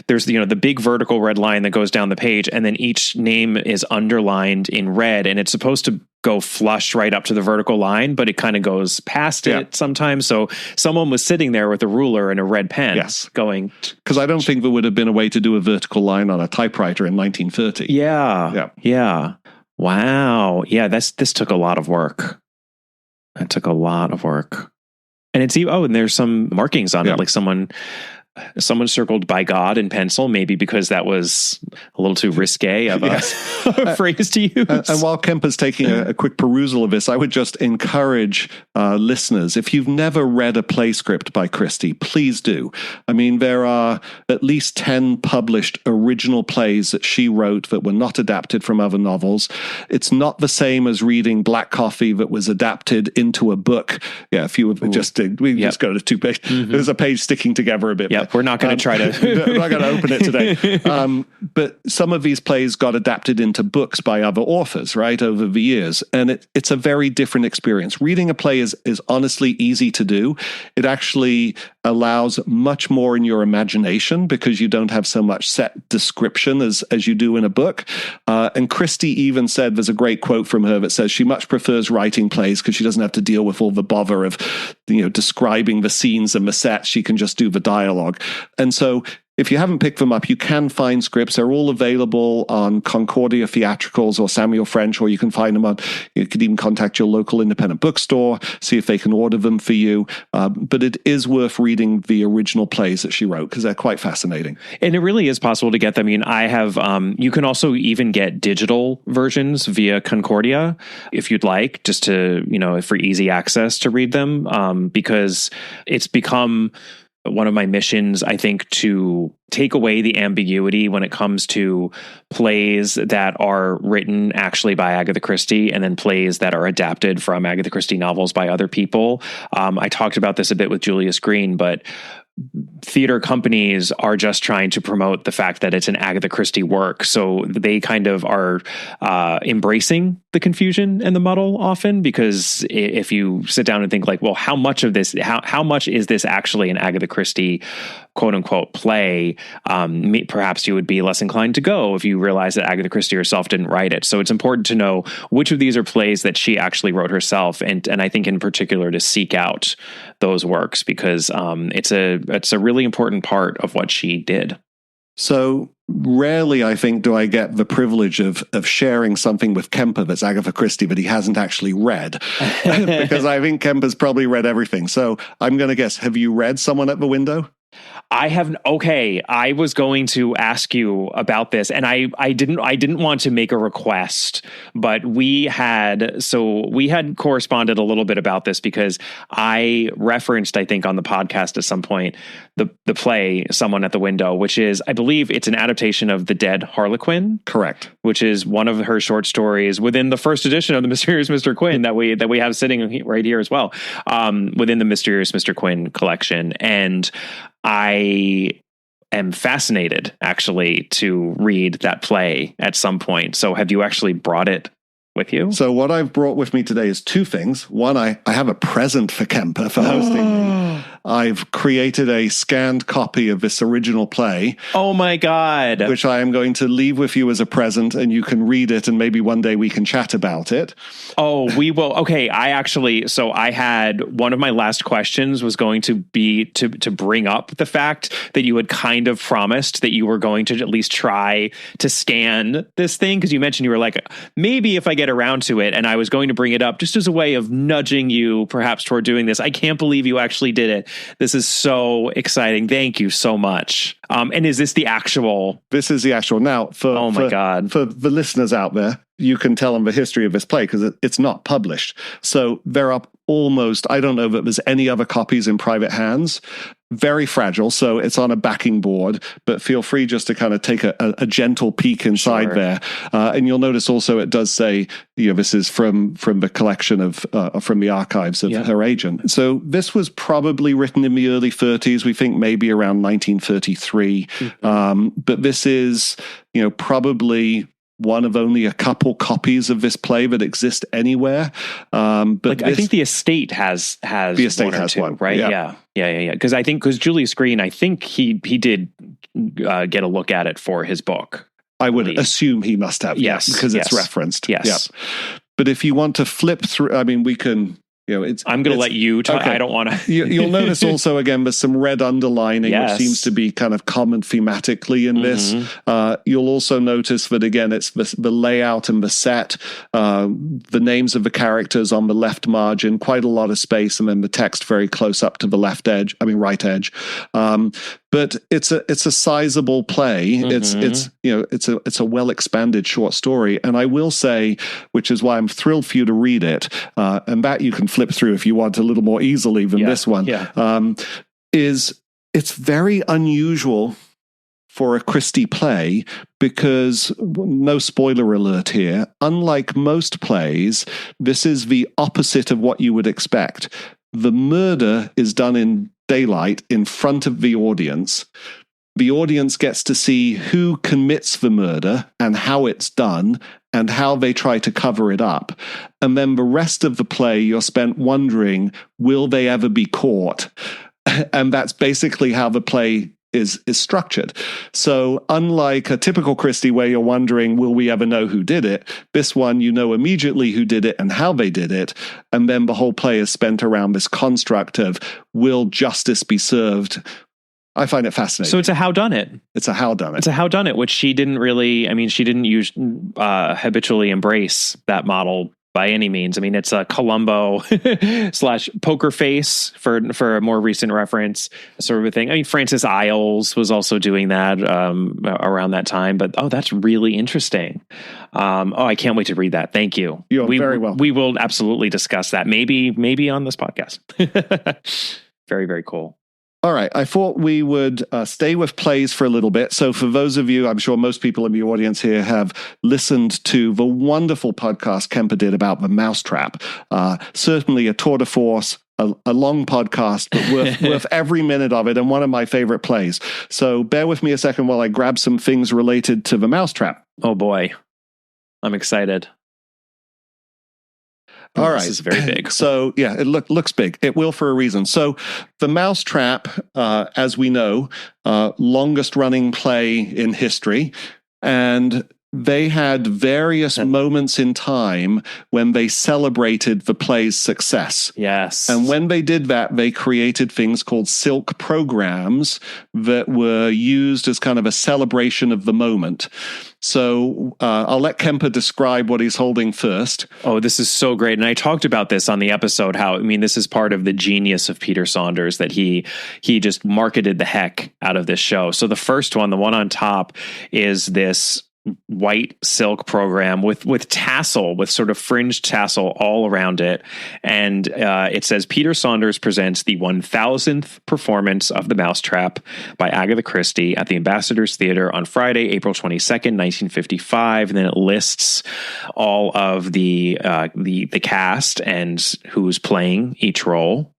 there's the big vertical red line that goes down the page, and then each name is underlined in red, and it's supposed to go flush right up to the vertical line, but it kind of goes past it sometimes. So someone was sitting there with a ruler and a red pen going. Because I don't think there would have been a way to do a vertical line on a typewriter in 1930. Yeah. Wow. Yeah, this took a lot of work. That took a lot of work. And and there's some markings on it, like someone circled "by God" in pencil, maybe because that was a little too risque of a phrase to use. And while Kemper's taking a quick perusal of this, I would just encourage listeners, if you've never read a play script by Christie, please do. I mean, there are at least 10 published original plays that she wrote that were not adapted from other novels. It's not the same as reading Black Coffee that was adapted into a book. Yeah, if you just did, just go to 2 pages. Mm-hmm. There's a page sticking together a bit. Yeah. We're not going to try to. We're not going to open it today. But some of these plays got adapted into books by other authors, right, over the years. And it's a very different experience. Reading a play is honestly easy to do. It actually allows much more in your imagination because you don't have so much set description as you do in a book. And Christie even said, there's a great quote from her that says she much prefers writing plays because she doesn't have to deal with all the bother of describing the scenes and the sets. She can just do the dialogue. And so if you haven't picked them up, you can find scripts. They're all available on Concordia Theatricals or Samuel French, or you can find them you could even contact your local independent bookstore, see if they can order them for you. But it is worth reading the original plays that she wrote because they're quite fascinating. And it really is possible to get them. I mean, I have, you can also even get digital versions via Concordia if you'd like, just to, for easy access to read them, because it's become one of my missions, I think, to take away the ambiguity when it comes to plays that are written actually by Agatha Christie and then plays that are adapted from Agatha Christie novels by other people. I talked about this a bit with Julius Green, but theater companies are just trying to promote the fact that it's an Agatha Christie work. So they kind of are embracing the confusion and the muddle often, because if you sit down and think like, well, how much of this, how much is this actually an Agatha Christie quote unquote play, perhaps you would be less inclined to go if you realize that Agatha Christie herself didn't write it. So it's important to know which of these are plays that she actually wrote herself. And I think in particular to seek out those works because it's a really important part of what she did. So rarely, I think, do I get the privilege of sharing something with Kemper that's Agatha Christie that he hasn't actually read, because I think Kemper's probably read everything. So I'm going to guess, have you read Someone at the Window? I have. Okay, I was going to ask you about this, and I didn't want to make a request, but we had corresponded a little bit about this because I referenced, I think, on the podcast at some point the play Someone at the Window, which is, I believe, it's an adaptation of The Dead Harlequin. Correct. Which is one of her short stories within the first edition of The Mysterious Mr. Quinn that we have sitting right here as well, within the Mysterious Mr. Quinn collection, and I am fascinated, actually, to read that play at some point. So have you actually brought it with you? So what I've brought with me today is 2 things. One, I have a present for Kemper for hosting me. I've created a scanned copy of this original play. Oh my God. Which I am going to leave with you as a present, and you can read it, and maybe one day we can chat about it. Oh, we will. Okay, so I had, one of my last questions was going to be to bring up the fact that you had kind of promised that you were going to at least try to scan this thing, because you mentioned you were like, maybe if I get around to it, and I was going to bring it up just as a way of nudging you perhaps toward doing this. I can't believe you actually did it. This is so exciting. Thank you so much. And is this the actual? This is the actual. Now, Oh my God. For the listeners out there, you can tell them the history of this play because it's not published. So there are almost, I don't know that there's any other copies in private hands. Very fragile, so it's on a backing board, but feel free just to kind of take a gentle peek inside there. And you'll notice also it does say, this is from the collection of, from the archives of her agent. So this was probably written in the early 30s, we think maybe around 1933. But this is, probably one of only a couple copies of this play that exist anywhere. But I think the estate has the estate one or has two, one, right? Yeah. Because Julius Green, I think he did get a look at it for his book. I would assume he must have, yes, because it's referenced. Yes. Yep. But if you want to flip through, we can. I'm going to let you talk. Okay. I don't want to. You'll notice also, again, there's some red underlining, which seems to be kind of common thematically in this. You'll also notice that, again, it's the layout and the set, the names of the characters on the left margin, quite a lot of space, and then the text very close up to the right edge. But it's a sizable play. It's a well expanded short story, and I will say, which is why I'm thrilled for you to read it, and that you can flip through if you want a little more easily than this one. Is it's very unusual for a Christie play because, no spoiler alert here, unlike most plays, this is the opposite of what you would expect. The murder is done in daylight in front of the audience. The audience gets to see who commits the murder and how it's done and how they try to cover it up. And then the rest of the play, you're spent wondering, will they ever be caught? And that's basically how the play is structured. So unlike a typical Christie where you're wondering, will we ever know who did it? This one, you know immediately who did it and how they did it. And then the whole play is spent around this construct of, will justice be served? I find it fascinating. So it's a howdunit. It's a howdunit. It's a howdunit, which she didn't use habitually embrace that model by any means. I mean, it's a Columbo / Poker Face for a more recent reference sort of a thing. I mean, Francis Iles was also doing that around that time. But that's really interesting. I can't wait to read that. Thank you. You're very welcome. We will absolutely discuss that. Maybe on this podcast. Very, very cool. All right, I thought we would stay with plays for a little bit. So for those of you, I'm sure most people in the audience here have listened to the wonderful podcast Kemper did about the Mousetrap. Certainly a tour de force, a long podcast, but worth every minute of it, and one of my favorite plays. So bear with me a second while I grab some things related to the Mousetrap. Oh boy, I'm excited. All right. This is very big. So, it looks big. It will for a reason. So, the Mousetrap, as we know, longest running play in history. And they had various moments in time when they celebrated the play's success. Yes. And when they did that, they created things called silk programs that were used as kind of a celebration of the moment. So I'll let Kemper describe what he's holding first. Oh, this is so great. And I talked about this on the episode, this is part of the genius of Peter Saunders, that he just marketed the heck out of this show. So the first one, the one on top, is this white silk program with tassel, with sort of fringed tassel all around it. And it says, Peter Saunders presents the 1000th performance of The Mousetrap by Agatha Christie at the Ambassadors Theater on Friday, April 22nd, 1955. And then it lists all of the cast and who's playing each role.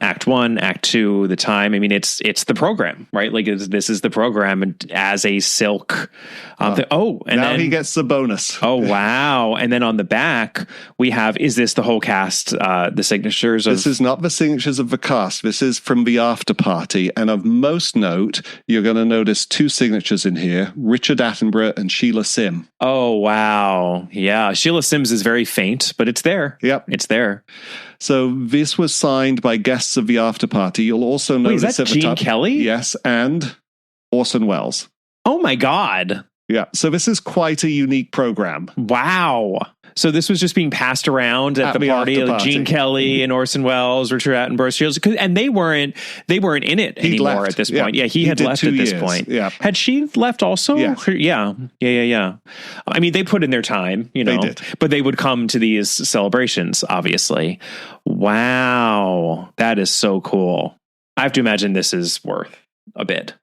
Act 1, Act 2, the time. I mean, it's the program, right? Like this is the program as a silk. And now then he gets the bonus. Oh, wow. And then on the back, we have, is this the whole cast, the signatures of... This is not the signatures of the cast. This is from the after party. And of most note, you're going to notice two signatures in here, Richard Attenborough and Sheila Sim. Oh, wow. Yeah. Sheila Sims is very faint, but it's there. Yep. It's there. So this was signed by guests of the after party. You'll also notice is that at the Gene top, Kelly? Yes, and Orson Welles. Oh my God. Yeah, so this is quite a unique program. Wow. So this was just being passed around at the party. Like Gene Kelly and Orson Welles, Richard Attenborough, and they weren't in it anymore at this point. Yeah, he had left at this point. Yeah. Had she left also? Yes. Yeah. I mean, they put in their time, you know, but they would come to these celebrations, obviously. Wow. That is so cool. I have to imagine this is worth a bid.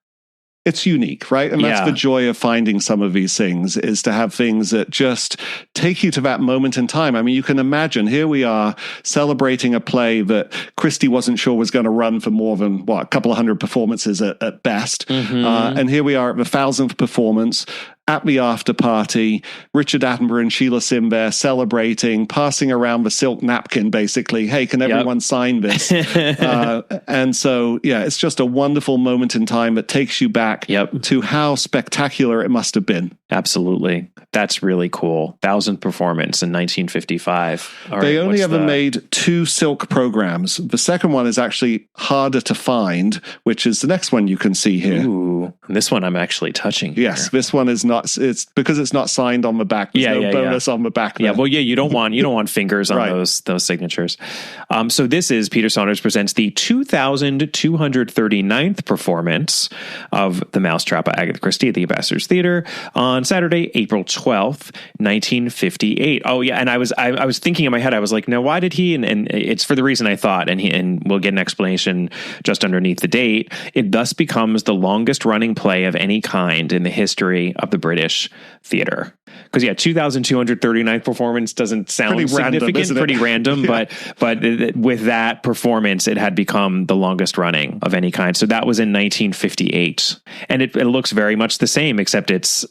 It's unique, right? And that's the joy of finding some of these things, is to have things that just take you to that moment in time. I mean, you can imagine, here we are celebrating a play that Christie wasn't sure was going to run for more than, a couple of hundred performances at best. And here we are at the 1,000th performance, at the after party, Richard Attenborough and Sheila Sinbert celebrating, passing around the silk napkin, basically. Hey, can everyone sign this? And so, it's just a wonderful moment in time that takes you back to how spectacular it must have been. Absolutely. That's really cool. 1,000th performance in 1955. They only ever made 2 silk programs. The second one is actually harder to find, which is the next one you can see here. Ooh, this one I'm actually touching here. Yes, this one is not. It's because it's not signed on the back. There's no bonus on the back there. Yeah, well, you don't want fingers on those signatures. So this is Peter Saunders presents the 2,239th performance of The Mousetrap by Agatha Christie at the Ambassador's Theater on Saturday, April 12th, 1958. Oh yeah, and I was thinking in my head, I was like, now why did he? And it's for the reason I thought, and we'll get an explanation just underneath the date. It thus becomes the longest running play of any kind in the history of the British theater. Because 2,239th performance doesn't sound pretty significant, pretty random, but with that performance, it had become the longest running of any kind. So that was in 1958, and it looks very much the same, except it's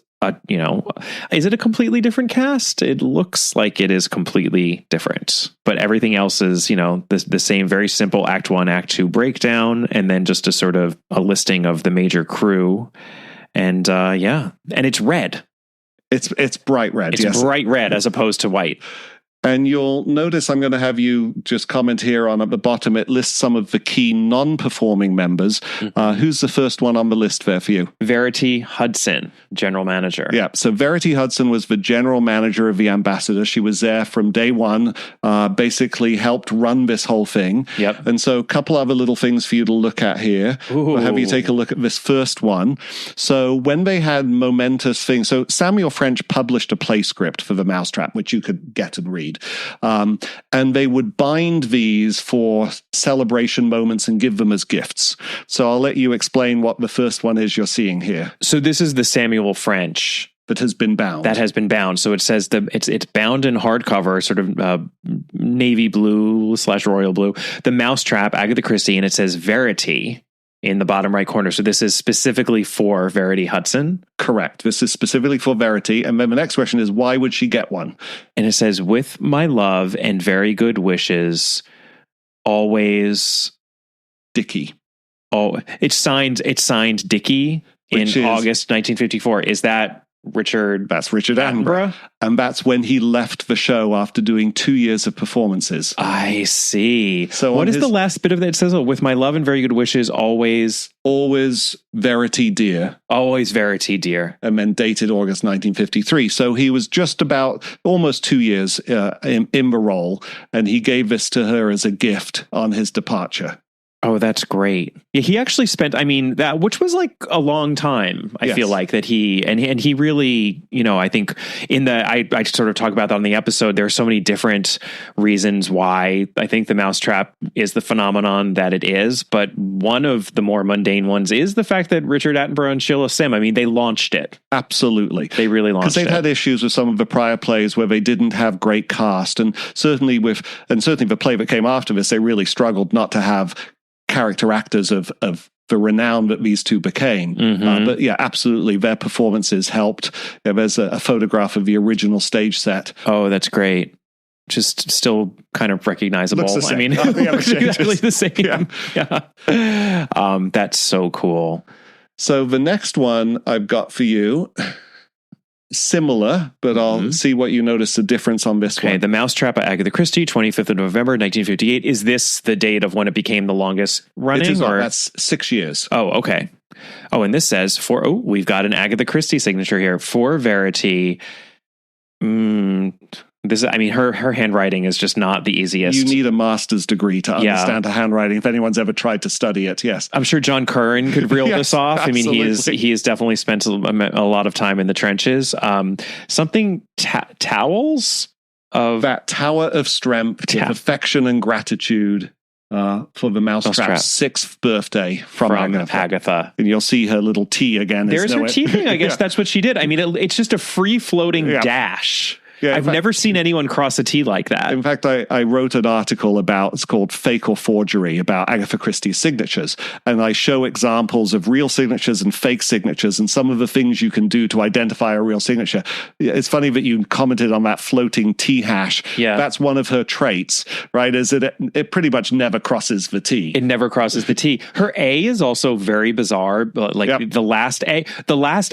is it a completely different cast? It looks like it is completely different, but everything else is, the same, very simple Act 1, Act 2 breakdown, and then just a sort of a listing of the major crew. And and it's red. It's bright red. It's bright red as opposed to white. And you'll notice I'm going to have you just comment here on at the bottom. It lists some of the key non-performing members. Who's the first one on the list there for you? Verity Hudson, general manager. Yeah, so Verity Hudson was the general manager of the Ambassador. She was there from day one, basically helped run this whole thing. Yep. And so a couple other little things for you to look at here. Ooh. I'll have you take a look at this first one. So when they had momentous things, so Samuel French published a play script for The Mousetrap, which you could get and read. And they would bind these for celebration moments and give them as gifts. So I'll let you explain what the first one is you're seeing here. So this is the Samuel French. That has been bound. So it says it's bound in hardcover, sort of navy blue / royal blue. The Mousetrap, Agatha Christie, and it says Verity in the bottom right corner. So this is specifically for Verity Hudson? Correct. This is specifically for Verity. And then the next question is, why would she get one? And it says, with my love and very good wishes, always... Dickey. Oh, it's signed Dickey in August 1954. Is that Richard? That's Richard Attenborough. And that's when he left the show after doing 2 years of performances. I see. So what is the last bit of that? It says, with my love and very good wishes, always Verity dear. Always Verity dear. And then dated August 1953. So he was just about almost 2 years in the role. And he gave this to her as a gift on his departure. Oh, that's great. Yeah, he actually spent, which was like a long time, I feel like, that he really, I think I sort of talk about that on the episode. There are so many different reasons why I think The Mousetrap is the phenomenon that it is. But one of the more mundane ones is the fact that Richard Attenborough and Sheila Sim, they launched it. Absolutely. They really launched it. Because they've had issues with some of the prior plays where they didn't have great cast. And certainly the play that came after this, they really struggled not to have character actors of the renown that these two became. But absolutely, their performances helped. There's a photograph of the original stage set. Oh, that's great. Just still kind of recognizable. Looks the same. Looks exactly the same. Yeah. That's so cool. So the next one I've got for you, similar, but I'll see what you notice the difference on this one. The Mousetrap by Agatha Christie, 25th of November, 1958. Is this the date of when it became the longest running? It is not. That's 6 years. Oh, okay. Oh, and this says we've got an Agatha Christie signature here. For Verity, Her handwriting is just not the easiest. You need a master's degree to understand her handwriting. If anyone's ever tried to study it, yes. I'm sure John Curran could reel this off. Absolutely. I mean, he has definitely spent a lot of time in the trenches. Towels of that tower of strength, of affection and gratitude. For the mousetrap's 6th birthday from Agatha. And you'll see her little T again. There's her T thing. I guess that's what she did. I mean, it's just a free-floating dash. Yeah, I've never seen anyone cross a T like that. In fact, I wrote an article it's called Fake or Forgery, about Agatha Christie's signatures. And I show examples of real signatures and fake signatures and some of the things you can do to identify a real signature. It's funny that you commented on that floating T hash. Yeah. That's one of her traits, right? Is it pretty much never crosses the T. It never crosses the T. Her A is also very bizarre. Like the last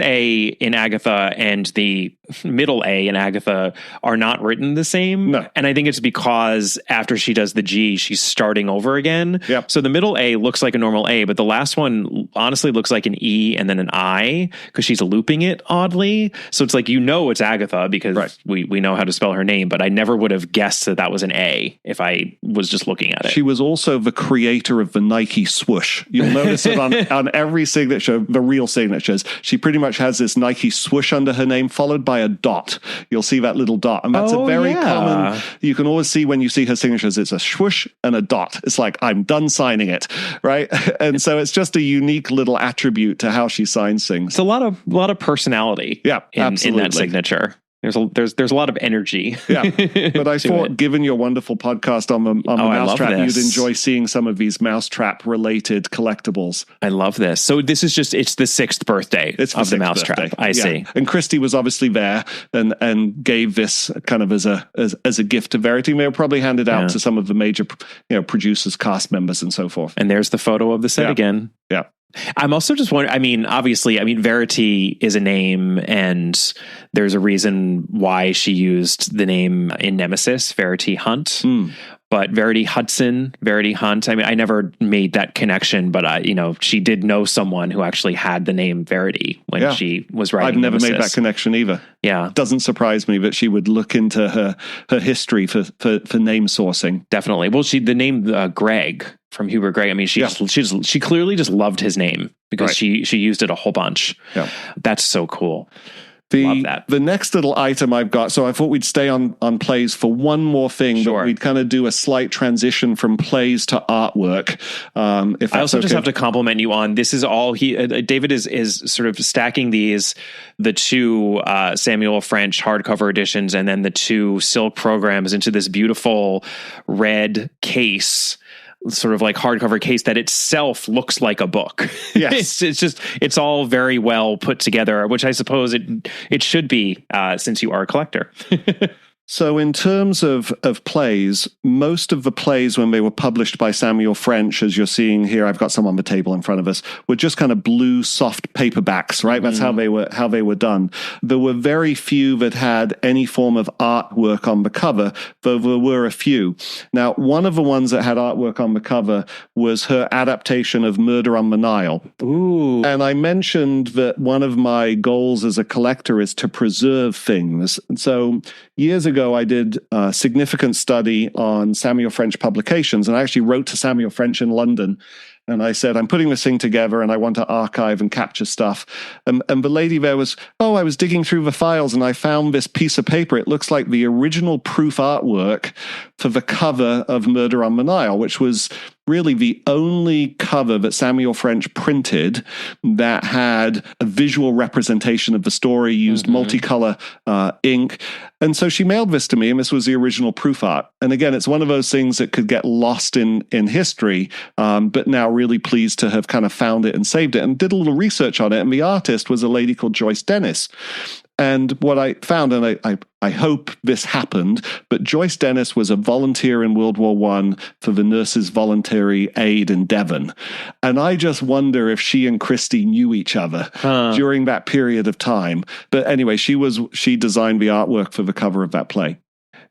A in Agatha and the middle A in Agatha are not written the same. No. And I think it's because after she does the G, she's starting over again. Yep. So the middle A looks like a normal A, but the last one honestly looks like an E and then an I because she's looping it oddly. So it's like, it's Agatha because we know how to spell her name, but I never would have guessed that was an A if I was just looking at it. She was also the creator of the Nike swoosh. You'll notice it on every signature, the real signatures. She pretty much has this Nike swoosh under her name followed by a dot. You'll see that little dot. And that's a very common, you can always see when you see her signatures, it's a swoosh and a dot. It's like, I'm done signing it, right? And so it's just a unique little attribute to how she signs things. It's a lot of personality in that signature. There's a lot of energy. Yeah, but I thought, given your wonderful podcast on the mousetrap, you'd enjoy seeing some of these mousetrap related collectibles. I love this. So this is it's the 6th birthday of the mousetrap. I see. And Christie was obviously there and gave this kind of as a gift to Verity. They were probably handed out to some of the major producers, cast members, and so forth. And there's the photo of the set again. Yeah. I'm also just wondering, obviously, Verity is a name and there's a reason why she used the name in Nemesis, Verity Hunt. But Verity Hudson, Verity Hunt, I never made that connection, but she did know someone who actually had the name Verity when she was writing I've never Nemesis. made that connection either. Yeah. It doesn't surprise me that she would look into her history for name sourcing. Definitely. Well, the name Greg from Hubert Greg, she clearly just loved his name because she used it a whole bunch. Yeah. That's so cool. Love that. The next little item I've got, so I thought we'd stay on plays for one more thing, but we'd kind of do a slight transition from plays to artwork. I also just have to compliment you on, this is all David is sort of stacking the 2 Samuel French hardcover editions and then the 2 Silk programs into this beautiful red case, sort of like hardcover case that itself looks like a book. Yes. it's all very well put together, which I suppose it should be, since you are a collector. So in terms of plays, most of the plays when they were published by Samuel French, as you're seeing here, I've got some on the table in front of us, were just kind of blue soft paperbacks, right? That's how they were done. There were very few that had any form of artwork on the cover, though there were a few. Now, one of the ones that had artwork on the cover was her adaptation of Murder on the Nile. Ooh. And I mentioned that one of my goals as a collector is to preserve things. And so years ago, I did a significant study on Samuel French publications, and I actually wrote to Samuel French in London, and I said, I'm putting this thing together, and I want to archive and capture stuff. And the lady there was, I was digging through the files, and I found this piece of paper. It looks like the original proof artwork for the cover of Murder on the Nile, which was really the only cover that Samuel French printed that had a visual representation of the story, used multicolor ink. And so she mailed this to me, and this was the original proof art. And again, it's one of those things that could get lost in history, but now really pleased to have kind of found it and saved it and did a little research on it. And the artist was a lady called Joyce Dennis. And what I found, and I hope this happened, but Joyce Dennis was a volunteer in World War I for the Nurses Voluntary Aid in Devon. And I just wonder if she and Christie knew each other during that period of time. But anyway, she designed the artwork for the cover of that play.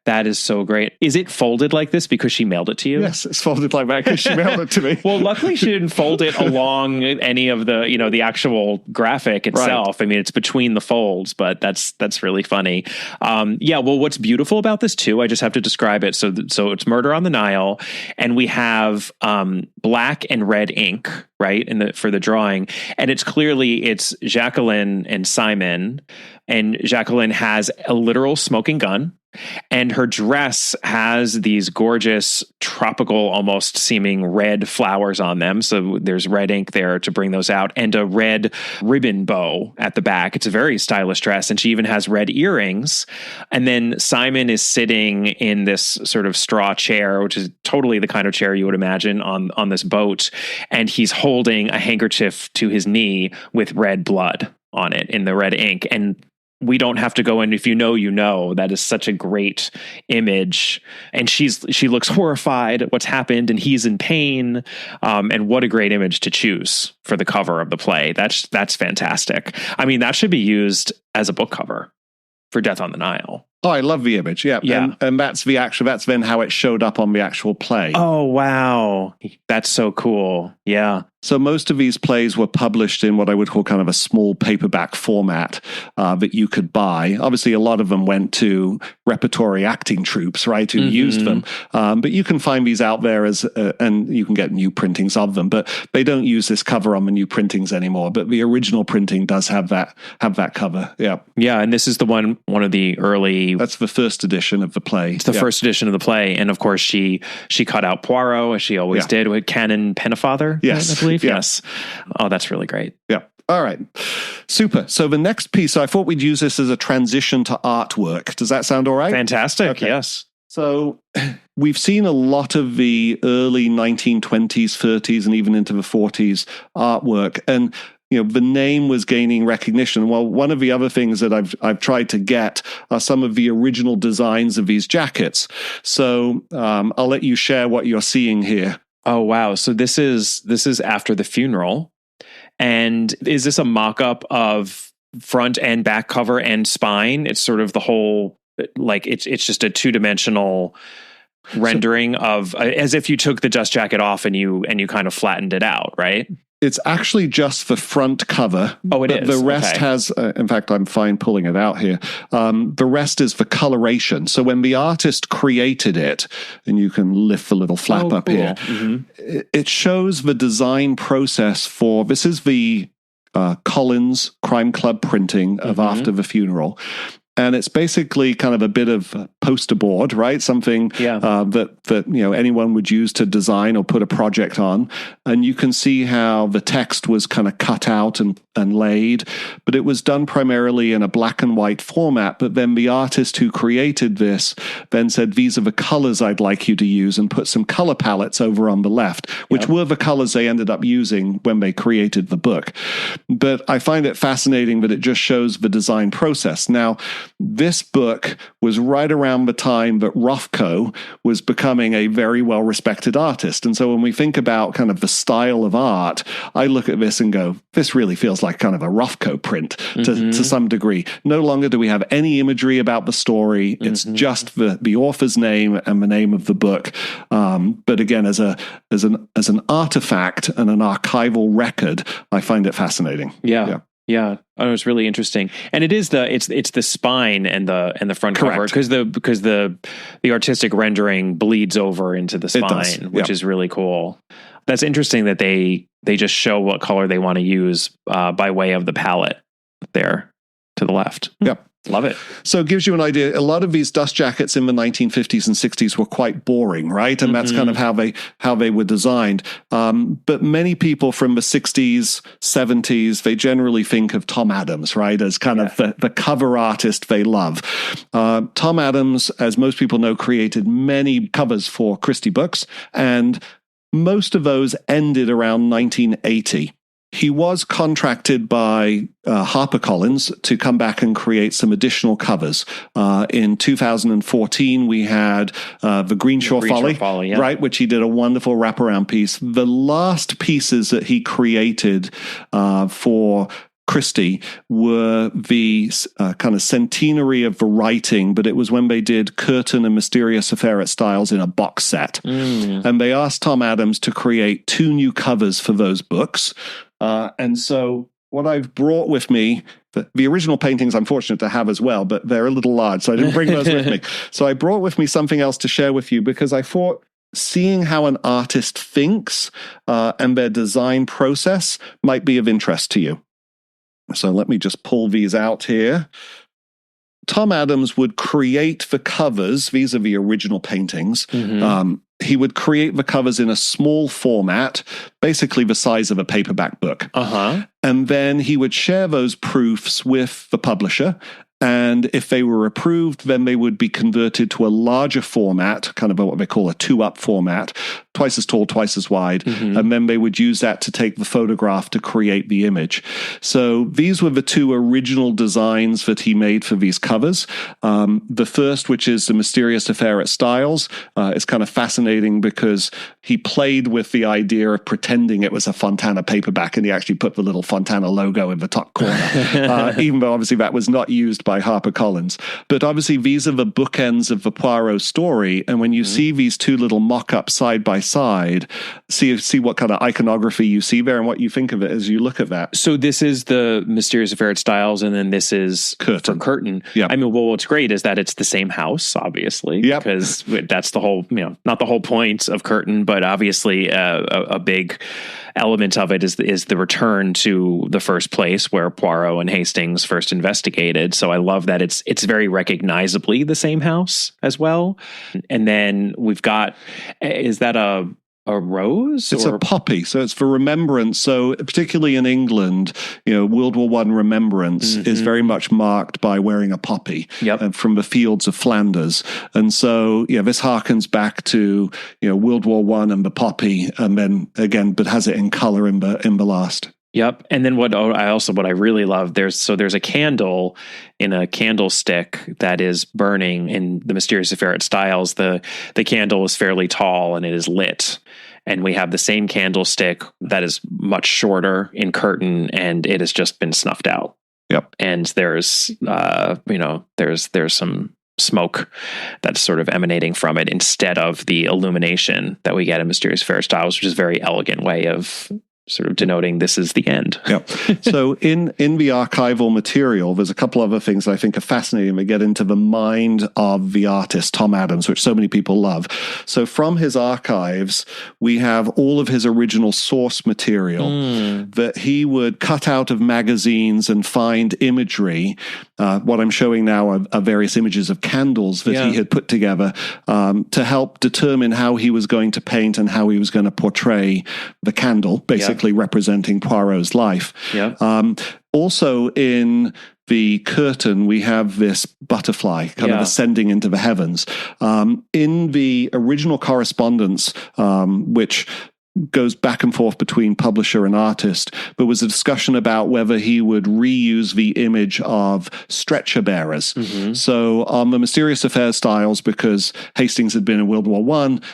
That is so great. Is it folded like this because she mailed it to you? Yes, it's folded like that because she mailed it to me. Well, luckily she didn't fold it along any of the, the actual graphic itself. Right. I mean, it's between the folds, but that's really funny. Well, what's beautiful about this too, I just have to describe it. So it's Murder on the Nile, and we have black and red ink, right, for the drawing, and it's Jacqueline and Simon, and Jacqueline has a literal smoking gun. And her dress has these gorgeous tropical, almost seeming red flowers on them. So there's red ink there to bring those out, and a red ribbon bow at the back. It's a very stylish dress. And she even has red earrings. And then Simon is sitting in this sort of straw chair, which is totally the kind of chair you would imagine on this boat. And he's holding a handkerchief to his knee with red blood on it in the red ink. And we don't have to go in. If you know, that is such a great image. And she looks horrified at what's happened, and he's in pain. And what a great image to choose for the cover of the play. That's fantastic. I mean, that should be used as a book cover for Death on the Nile. Oh, I love the image. Yeah. And that's then how it showed up on the actual play. Oh, wow. That's so cool. Yeah. So most of these plays were published in what I would call kind of a small paperback format that you could buy. Obviously, a lot of them went to repertory acting troupes, right, who used them. But you can find these out there and you can get new printings of them. But they don't use this cover on the new printings anymore. But the original printing does have that cover. Yeah. Yeah, and this is the one of the early. That's the first edition of the play. It's the first edition of the play, and of course she cut out Poirot as she always did with Canon Pennefather. Yes, I believe. Yes. Oh, that's really great. Yeah. All right. Super. So the next piece, I thought we'd use this as a transition to artwork. Does that sound all right? Fantastic. Okay. Yes. So we've seen a lot of the early 1920s, 30s, and even into the 40s artwork, and the name was gaining recognition. Well, one of the other things that I've tried to get are some of the original designs of these jackets. So I'll let you share what you're seeing here. Oh, wow. So this is after the funeral. And is this a mock-up of front and back cover and spine? It's sort of the whole, it's just a two-dimensional rendering of, as if you took the dust jacket off and you kind of flattened it out, right? It's actually just the front cover. Oh, it is. The rest has, in fact, I'm fine pulling it out here. The rest is the coloration. So when the artist created it, and you can lift the little flap up here, it shows the design process for, this is the Collins Crime Club printing of After the Funeral. And it's basically kind of a bit of poster board, right? Something that anyone would use to design or put a project on. And you can see how the text was kind of cut out and laid, but it was done primarily in a black and white format. But then the artist who created this then said, these are the colors I'd like you to use, and put some color palettes over on the left, which were the colors they ended up using when they created the book. But I find it fascinating that it just shows the design process. Now, this book was right around the time that Rothko was becoming a very well-respected artist. And so when we think about kind of the style of art, I look at this and go, this really feels like kind of a Rothko print to some degree. No longer do we have any imagery about the story. It's just the author's name and the name of the book. But again, as an artifact and an archival record, I find it fascinating. Yeah. Oh, it's really interesting. And it is it's the spine and the front cover, because the artistic rendering bleeds over into the spine, which is really cool. That's interesting that they just show what color they want to use by way of the palette there to the left. Yep. Love it. So it gives you an idea. A lot of these dust jackets in the 1950s and 60s were quite boring, right? And that's kind of how they were designed. But many people from the 60s, 70s, they generally think of Tom Adams, right, as kind of the cover artist they love. Tom Adams, as most people know, created many covers for Christie books, and most of those ended around 1980. He was contracted by HarperCollins to come back and create some additional covers. In 2014, we had the Greenshaw Folly, right, which he did a wonderful wraparound piece. The last pieces that he created for Christie were the kind of centenary of the writing, but it was when they did Curtain and Mysterious Affair at Styles in a box set. And they asked Tom Adams to create 2 new covers for those books. And so what I've brought with me, the original paintings I'm fortunate to have as well, but they're a little large, so I didn't bring those with me. So I brought with me something else to share with you because I thought seeing how an artist thinks and their design process might be of interest to you. So let me just pull these out here. Tom Adams would create the covers. These are the original paintings. He would create the covers in a small format, basically the size of a paperback book. And then he would share those proofs with the publisher. And if they were approved, then they would be converted to a larger format, kind of what they call a 2-up format, twice as tall, twice as wide. And then they would use that to take the photograph to create the image. So these were the 2 original designs that he made for these covers. The first, which is The Mysterious Affair at Styles, is kind of fascinating because he played with the idea of pretending it was a Fontana paperback, and he actually put the little Fontana logo in the top corner, even though obviously that was not used by HarperCollins. But obviously these are the bookends of the Poirot story, and when you see these 2 little mock-ups side by side, see what kind of iconography you see there and what you think of it as you look at that. So this is The Mysterious Affair at Styles, and then this is Curtain. Yep. I mean, well, what's great is that it's the same house, obviously, because that's the whole, not the whole point of Curtain, but obviously a big element of it is the return to the first place where Poirot and Hastings first investigated. So I love that it's very recognizably the same house as well. And then we've got, is that a rose? It's a poppy, so it's for remembrance. So particularly in England, World War I remembrance is very much marked by wearing a poppy from the fields of Flanders. And so, this harkens back to World War I and the poppy, and then again, but has it in color in the last. Yep. And then what I really love, there's a candle in a candlestick that is burning in The Mysterious Affair at Styles. The candle is fairly tall and it is lit. And we have the same candlestick that is much shorter in Curtain, and it has just been snuffed out. Yep. And there's there's some smoke that's sort of emanating from it instead of the illumination that we get in Mysterious Affair at Styles, which is a very elegant way of sort of denoting this is the end. Yeah. So in the archival material, there's a couple other things that I think are fascinating. We get into the mind of the artist, Tom Adams, which so many people love. So from his archives, we have all of his original source material that he would cut out of magazines and find imagery. What I'm showing now are various images of candles that he had put together to help determine how he was going to paint and how he was going to portray the candle, basically representing Poirot's life. Also in the Curtain, we have this butterfly kind of ascending into the heavens. In the original correspondence, which goes back and forth between publisher and artist, there was a discussion about whether he would reuse the image of stretcher bearers. So on The Mysterious Affair Styles, because Hastings had been in World War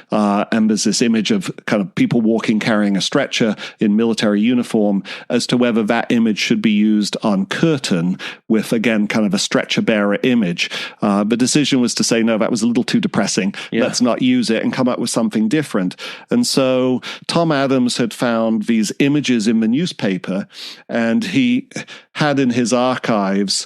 I, and there's this image of kind of people walking carrying a stretcher in military uniform, as to whether that image should be used on Curtain with, again, kind of a stretcher bearer image. The decision was to say, no, that was a little too depressing. Let's not use it and come up with something different. And so Tom Adams had found these images in the newspaper, and he had in his archives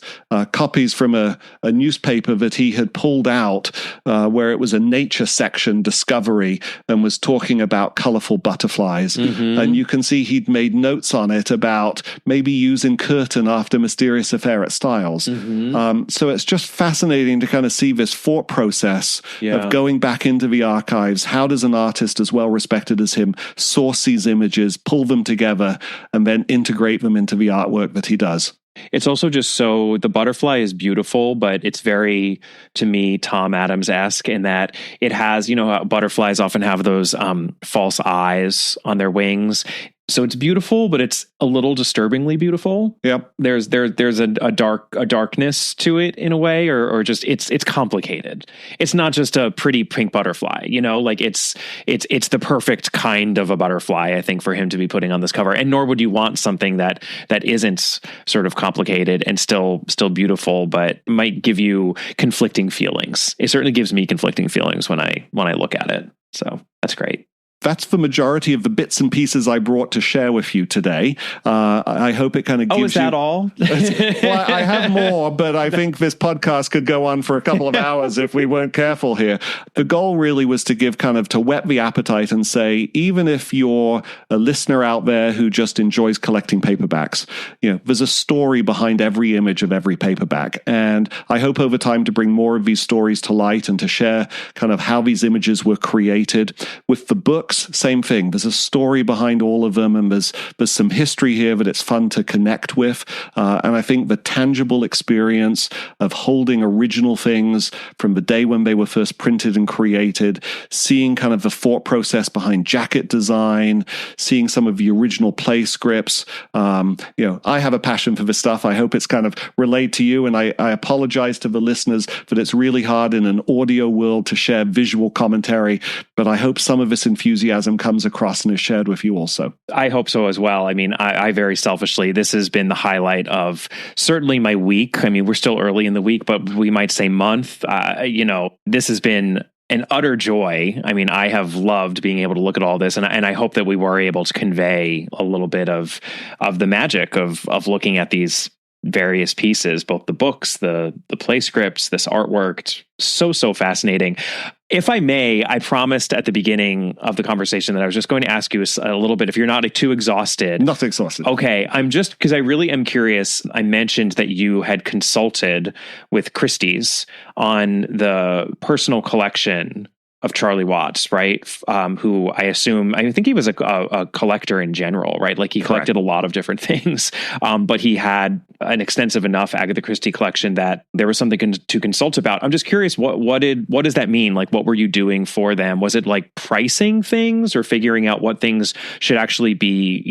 copies from a newspaper that he had pulled out where it was a nature section discovery and was talking about colorful butterflies. And you can see he'd made notes on it about maybe using Curtain after Mysterious Affair at Styles. So it's just fascinating to kind of see this thought process of going back into the archives. How does an artist as well respected as him source these images, pull them together, and then integrate them into the artwork that he does? It's also just so, the butterfly is beautiful, but it's very, to me, Tom Adams-esque in that it has, how butterflies often have those false eyes on their wings. So it's beautiful, but it's a little disturbingly beautiful. Yep. There's a darkness to it in a way, or just it's complicated. It's not just a pretty pink butterfly, like it's the perfect kind of a butterfly, I think, for him to be putting on this cover. And nor would you want something that isn't sort of complicated and still beautiful, but might give you conflicting feelings. It certainly gives me conflicting feelings when I look at it. So that's great. That's the majority of the bits and pieces I brought to share with you today. I hope it kind of gives you... Oh, is that all? Well, I have more, but I think this podcast could go on for a couple of hours if we weren't careful here. The goal really was to to whet the appetite and say, even if you're a listener out there who just enjoys collecting paperbacks, there's a story behind every image of every paperback. And I hope over time to bring more of these stories to light and to share kind of how these images were created. With the books, same thing. There's a story behind all of them, and there's some history here that it's fun to connect with. And I think the tangible experience of holding original things from the day when they were first printed and created, seeing kind of the thought process behind jacket design, seeing some of the original play scripts. I have a passion for this stuff. I hope it's kind of relayed to you, and I apologize to the listeners that it's really hard in an audio world to share visual commentary, but I hope some of this enthusiasm comes across and is shared with you also. I hope so as well. I mean, I very selfishly, this has been the highlight of certainly my week. I mean, we're still early in the week, but we might say month. This has been an utter joy. I mean, I have loved being able to look at all this, and I hope that we were able to convey a little bit of the magic of looking at these various pieces, both the books, the play scripts, this artwork. So fascinating. If I may, I promised at the beginning of the conversation that I was just going to ask you a little bit, if you're not too exhausted. Not exhausted. Okay. I'm just, because I really am curious. I mentioned that you had consulted with Christie's on the personal collection of Charlie Watts, right? Who I think he was a collector in general, right? Like he collected a lot of different things, but he had an extensive enough Agatha Christie collection that there was something to consult about. I'm just curious, what does that mean? Like, what were you doing for them? Was it like pricing things or figuring out what things should actually be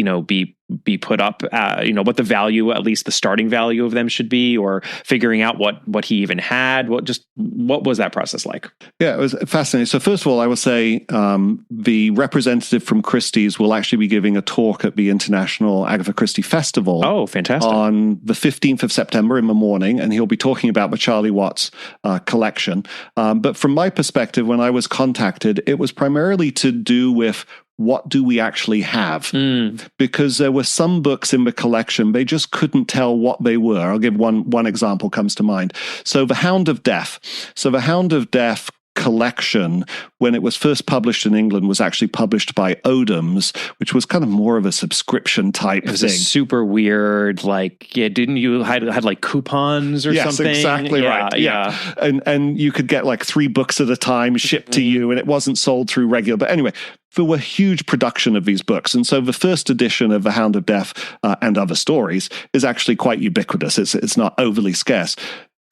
put up, what the value, at least the starting value of them should be, or figuring out what he even had? What was that process like? Yeah, it was fascinating. So first of all, I will say the representative from Christie's will actually be giving a talk at the International Agatha Christie Festival. Oh, fantastic. On the 15th of September in the morning, and he'll be talking about the Charlie Watts collection. But from my perspective, when I was contacted, it was primarily to do with what do we actually have? Because there were some books in the collection, they just couldn't tell what they were. I'll give one example comes to mind. So the Hound of Death. So the Hound of Death collection, when it was first published in England, was actually published by Odom's, which was kind of more of a subscription type thing. It was a super weird, didn't you had like coupons or something? Yes, exactly right. Yeah. And you could get like 3 books at a time shipped to you, and it wasn't sold through regular. But anyway, there were huge production of these books. And so the first edition of The Hound of Death and Other Stories is actually quite ubiquitous. It's not overly scarce.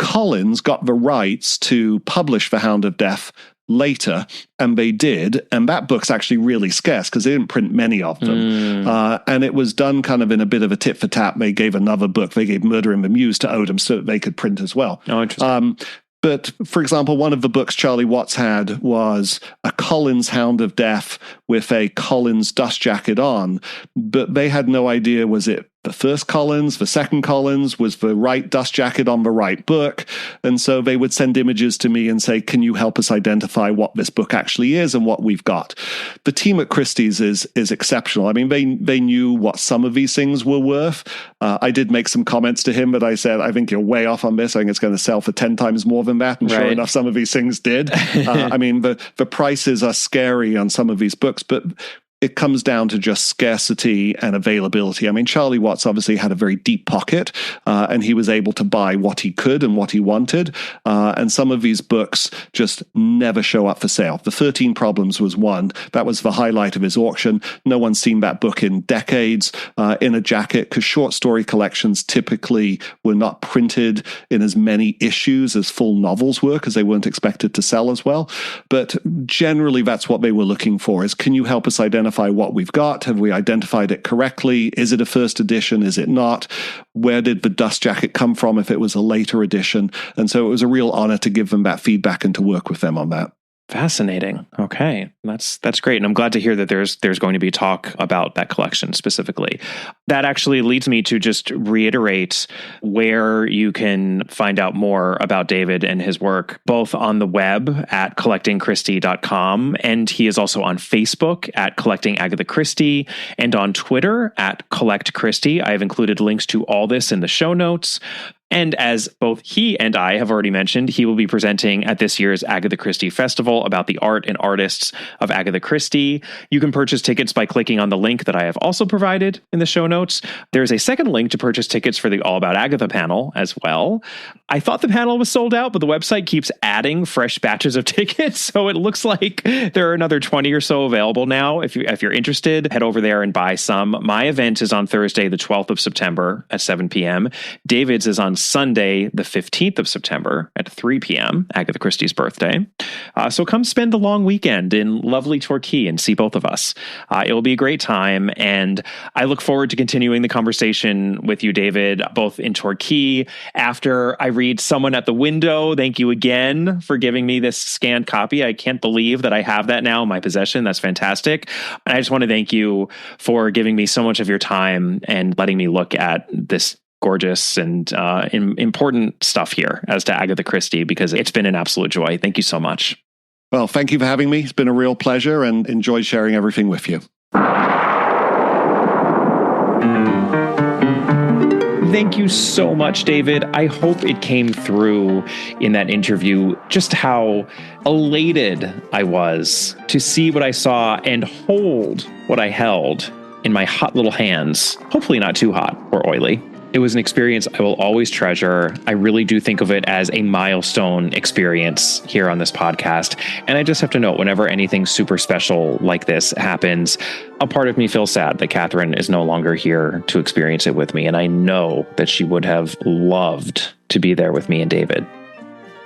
Collins got the rights to publish The Hound of Death later, and they did, and that book's actually really scarce because they didn't print many of them. And it was done kind of in a bit of a tit for tat. They gave another book, they gave Murder in the Mews to Odom so that they could print as well. Oh, interesting. But, for example, one of the books Charlie Watts had was a Collins Hound of Death with a Collins dust jacket on, but they had no idea, was it the first Collins, the second Collins, was the right dust jacket on the right book? And so they would send images to me and say, can you help us identify what this book actually is and what we've got? The team at Christie's is exceptional. I mean, they knew what some of these things were worth. I did make some comments to him, but I said, I think you're way off on this. I think it's going to sell for 10 times more than that. And sure enough, some of these things did. I mean, the prices are scary on some of these books, but it comes down to just scarcity and availability. I mean, Charlie Watts obviously had a very deep pocket, and he was able to buy what he could and what he wanted. And some of these books just never show up for sale. The 13 Problems was one. That was the highlight of his auction. No one's seen that book in decades in a jacket, because short story collections typically were not printed in as many issues as full novels were, because they weren't expected to sell as well. But generally, that's what they were looking for, is can you help us identify identify what we've got. Have we identified it correctly? Is it a first edition? Is it not? Where did the dust jacket come from if it was a later edition? And so it was a real honor to give them that feedback and to work with them on that. Fascinating. Okay. That's great. And I'm glad to hear that there's going to be talk about that collection specifically. That actually leads me to just reiterate where you can find out more about David and his work, both on the web at collectingchristie.com, and he is also on Facebook at Collecting Agatha Christie, and on Twitter at Collect Christie. I have included links to all this in the show notes. And as both he and I have already mentioned, he will be presenting at this year's Agatha Christie Festival about the art and artists of Agatha Christie. You can purchase tickets by clicking on the link that I have also provided in the show notes. There's a second link to purchase tickets for the All About Agatha panel as well. I thought the panel was sold out, but the website keeps adding fresh batches of tickets, so it looks like there are another 20 or so available now. If you're interested, head over there and buy some. My event is on Thursday, the 12th of September at 7 p.m. David's is on Sunday, the 15th of September at 3 p.m., Agatha Christie's birthday. So come spend the long weekend in lovely Torquay and see both of us. It will be a great time, and I look forward to continuing the conversation with you, David, both in Torquay. After I read Someone at the Window, thank you again for giving me this scanned copy. I can't believe that I have that now in my possession. That's fantastic. And I just want to thank you for giving me so much of your time and letting me look at this gorgeous and important stuff here as to Agatha Christie, because it's been an absolute joy. Thank you so much. Well, thank you for having me. It's been a real pleasure and enjoyed sharing everything with you. Thank you so much, David. I hope it came through in that interview just how elated I was to see what I saw and hold what I held in my hot little hands. Hopefully not too hot or oily. It was an experience I will always treasure. I really do think of it as a milestone experience here on this podcast. And I just have to note, whenever anything super special like this happens, a part of me feels sad that Catherine is no longer here to experience it with me. And I know that she would have loved to be there with me and David.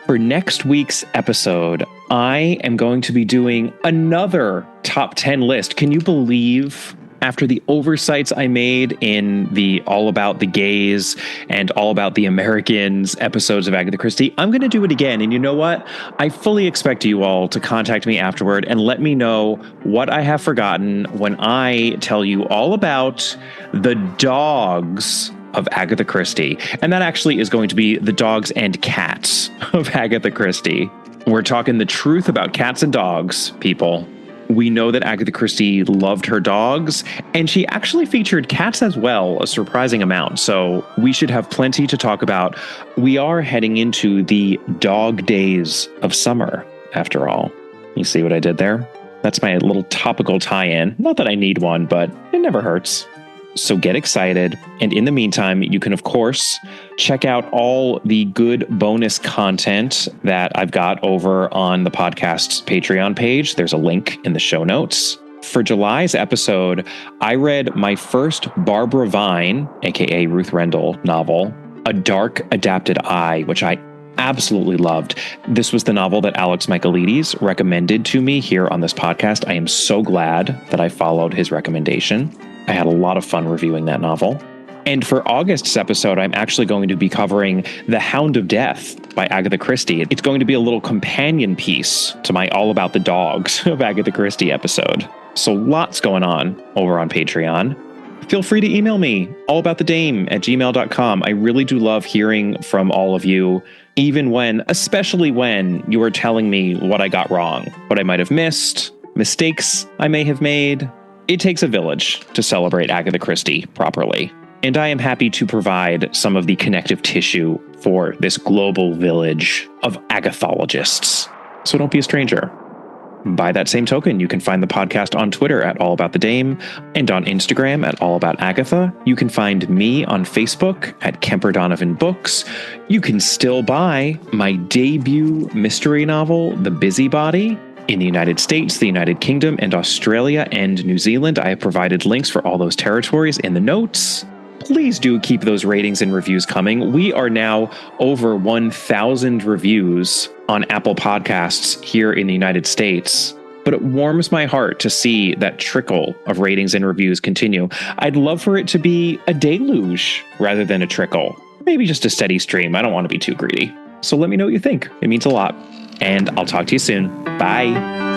For next week's episode, I am going to be doing another top 10 list. Can you believe, after the oversights I made in the All About the Gays and All About the Americans episodes of Agatha Christie, I'm going to do it again. And you know what? I fully expect you all to contact me afterward and let me know what I have forgotten when I tell you all about the dogs of Agatha Christie. And that actually is going to be the dogs and cats of Agatha Christie. We're talking the truth about cats and dogs, people. We know that Agatha Christie loved her dogs, and she actually featured cats as well, a surprising amount. So we should have plenty to talk about. We are heading into the dog days of summer, after all. You see what I did there? That's my little topical tie-in. Not that I need one, but it never hurts. So get excited. And in the meantime, you can, of course, check out all the good bonus content that I've got over on the podcast's Patreon page. There's a link in the show notes. For July's episode, I read my first Barbara Vine, aka Ruth Rendell, novel, A Dark Adapted Eye, which I absolutely loved. This was the novel that Alex Michaelides recommended to me here on this podcast. I am so glad that I followed his recommendation. I had a lot of fun reviewing that novel. And for August's episode, I'm actually going to be covering The Hound of Death by Agatha Christie. It's going to be a little companion piece to my All About the Dogs of Agatha Christie episode. So lots going on over on Patreon. Feel free to email me, allaboutthedame@gmail.com. I really do love hearing from all of you, especially when you are telling me what I got wrong, what I might have missed, mistakes I may have made. It takes a village to celebrate Agatha Christie properly, and I am happy to provide some of the connective tissue for this global village of agathologists. So don't be a stranger. By that same token, you can find the podcast on Twitter at All About the Dame and on Instagram at All About Agatha. You can find me on Facebook at Kemper Donovan Books. You can still buy my debut mystery novel, The Busybody, in the United States, the United Kingdom, and Australia and New Zealand. I have provided links for all those territories in the notes. Please do keep those ratings and reviews coming. We are now over 1,000 reviews on Apple Podcasts here in the United States. but it warms my heart to see that trickle of ratings and reviews continue. I'd love for it to be a deluge rather than a trickle. Maybe just a steady stream. I don't want to be too greedy. So let me know what you think. It means a lot. And I'll talk to you soon. Bye.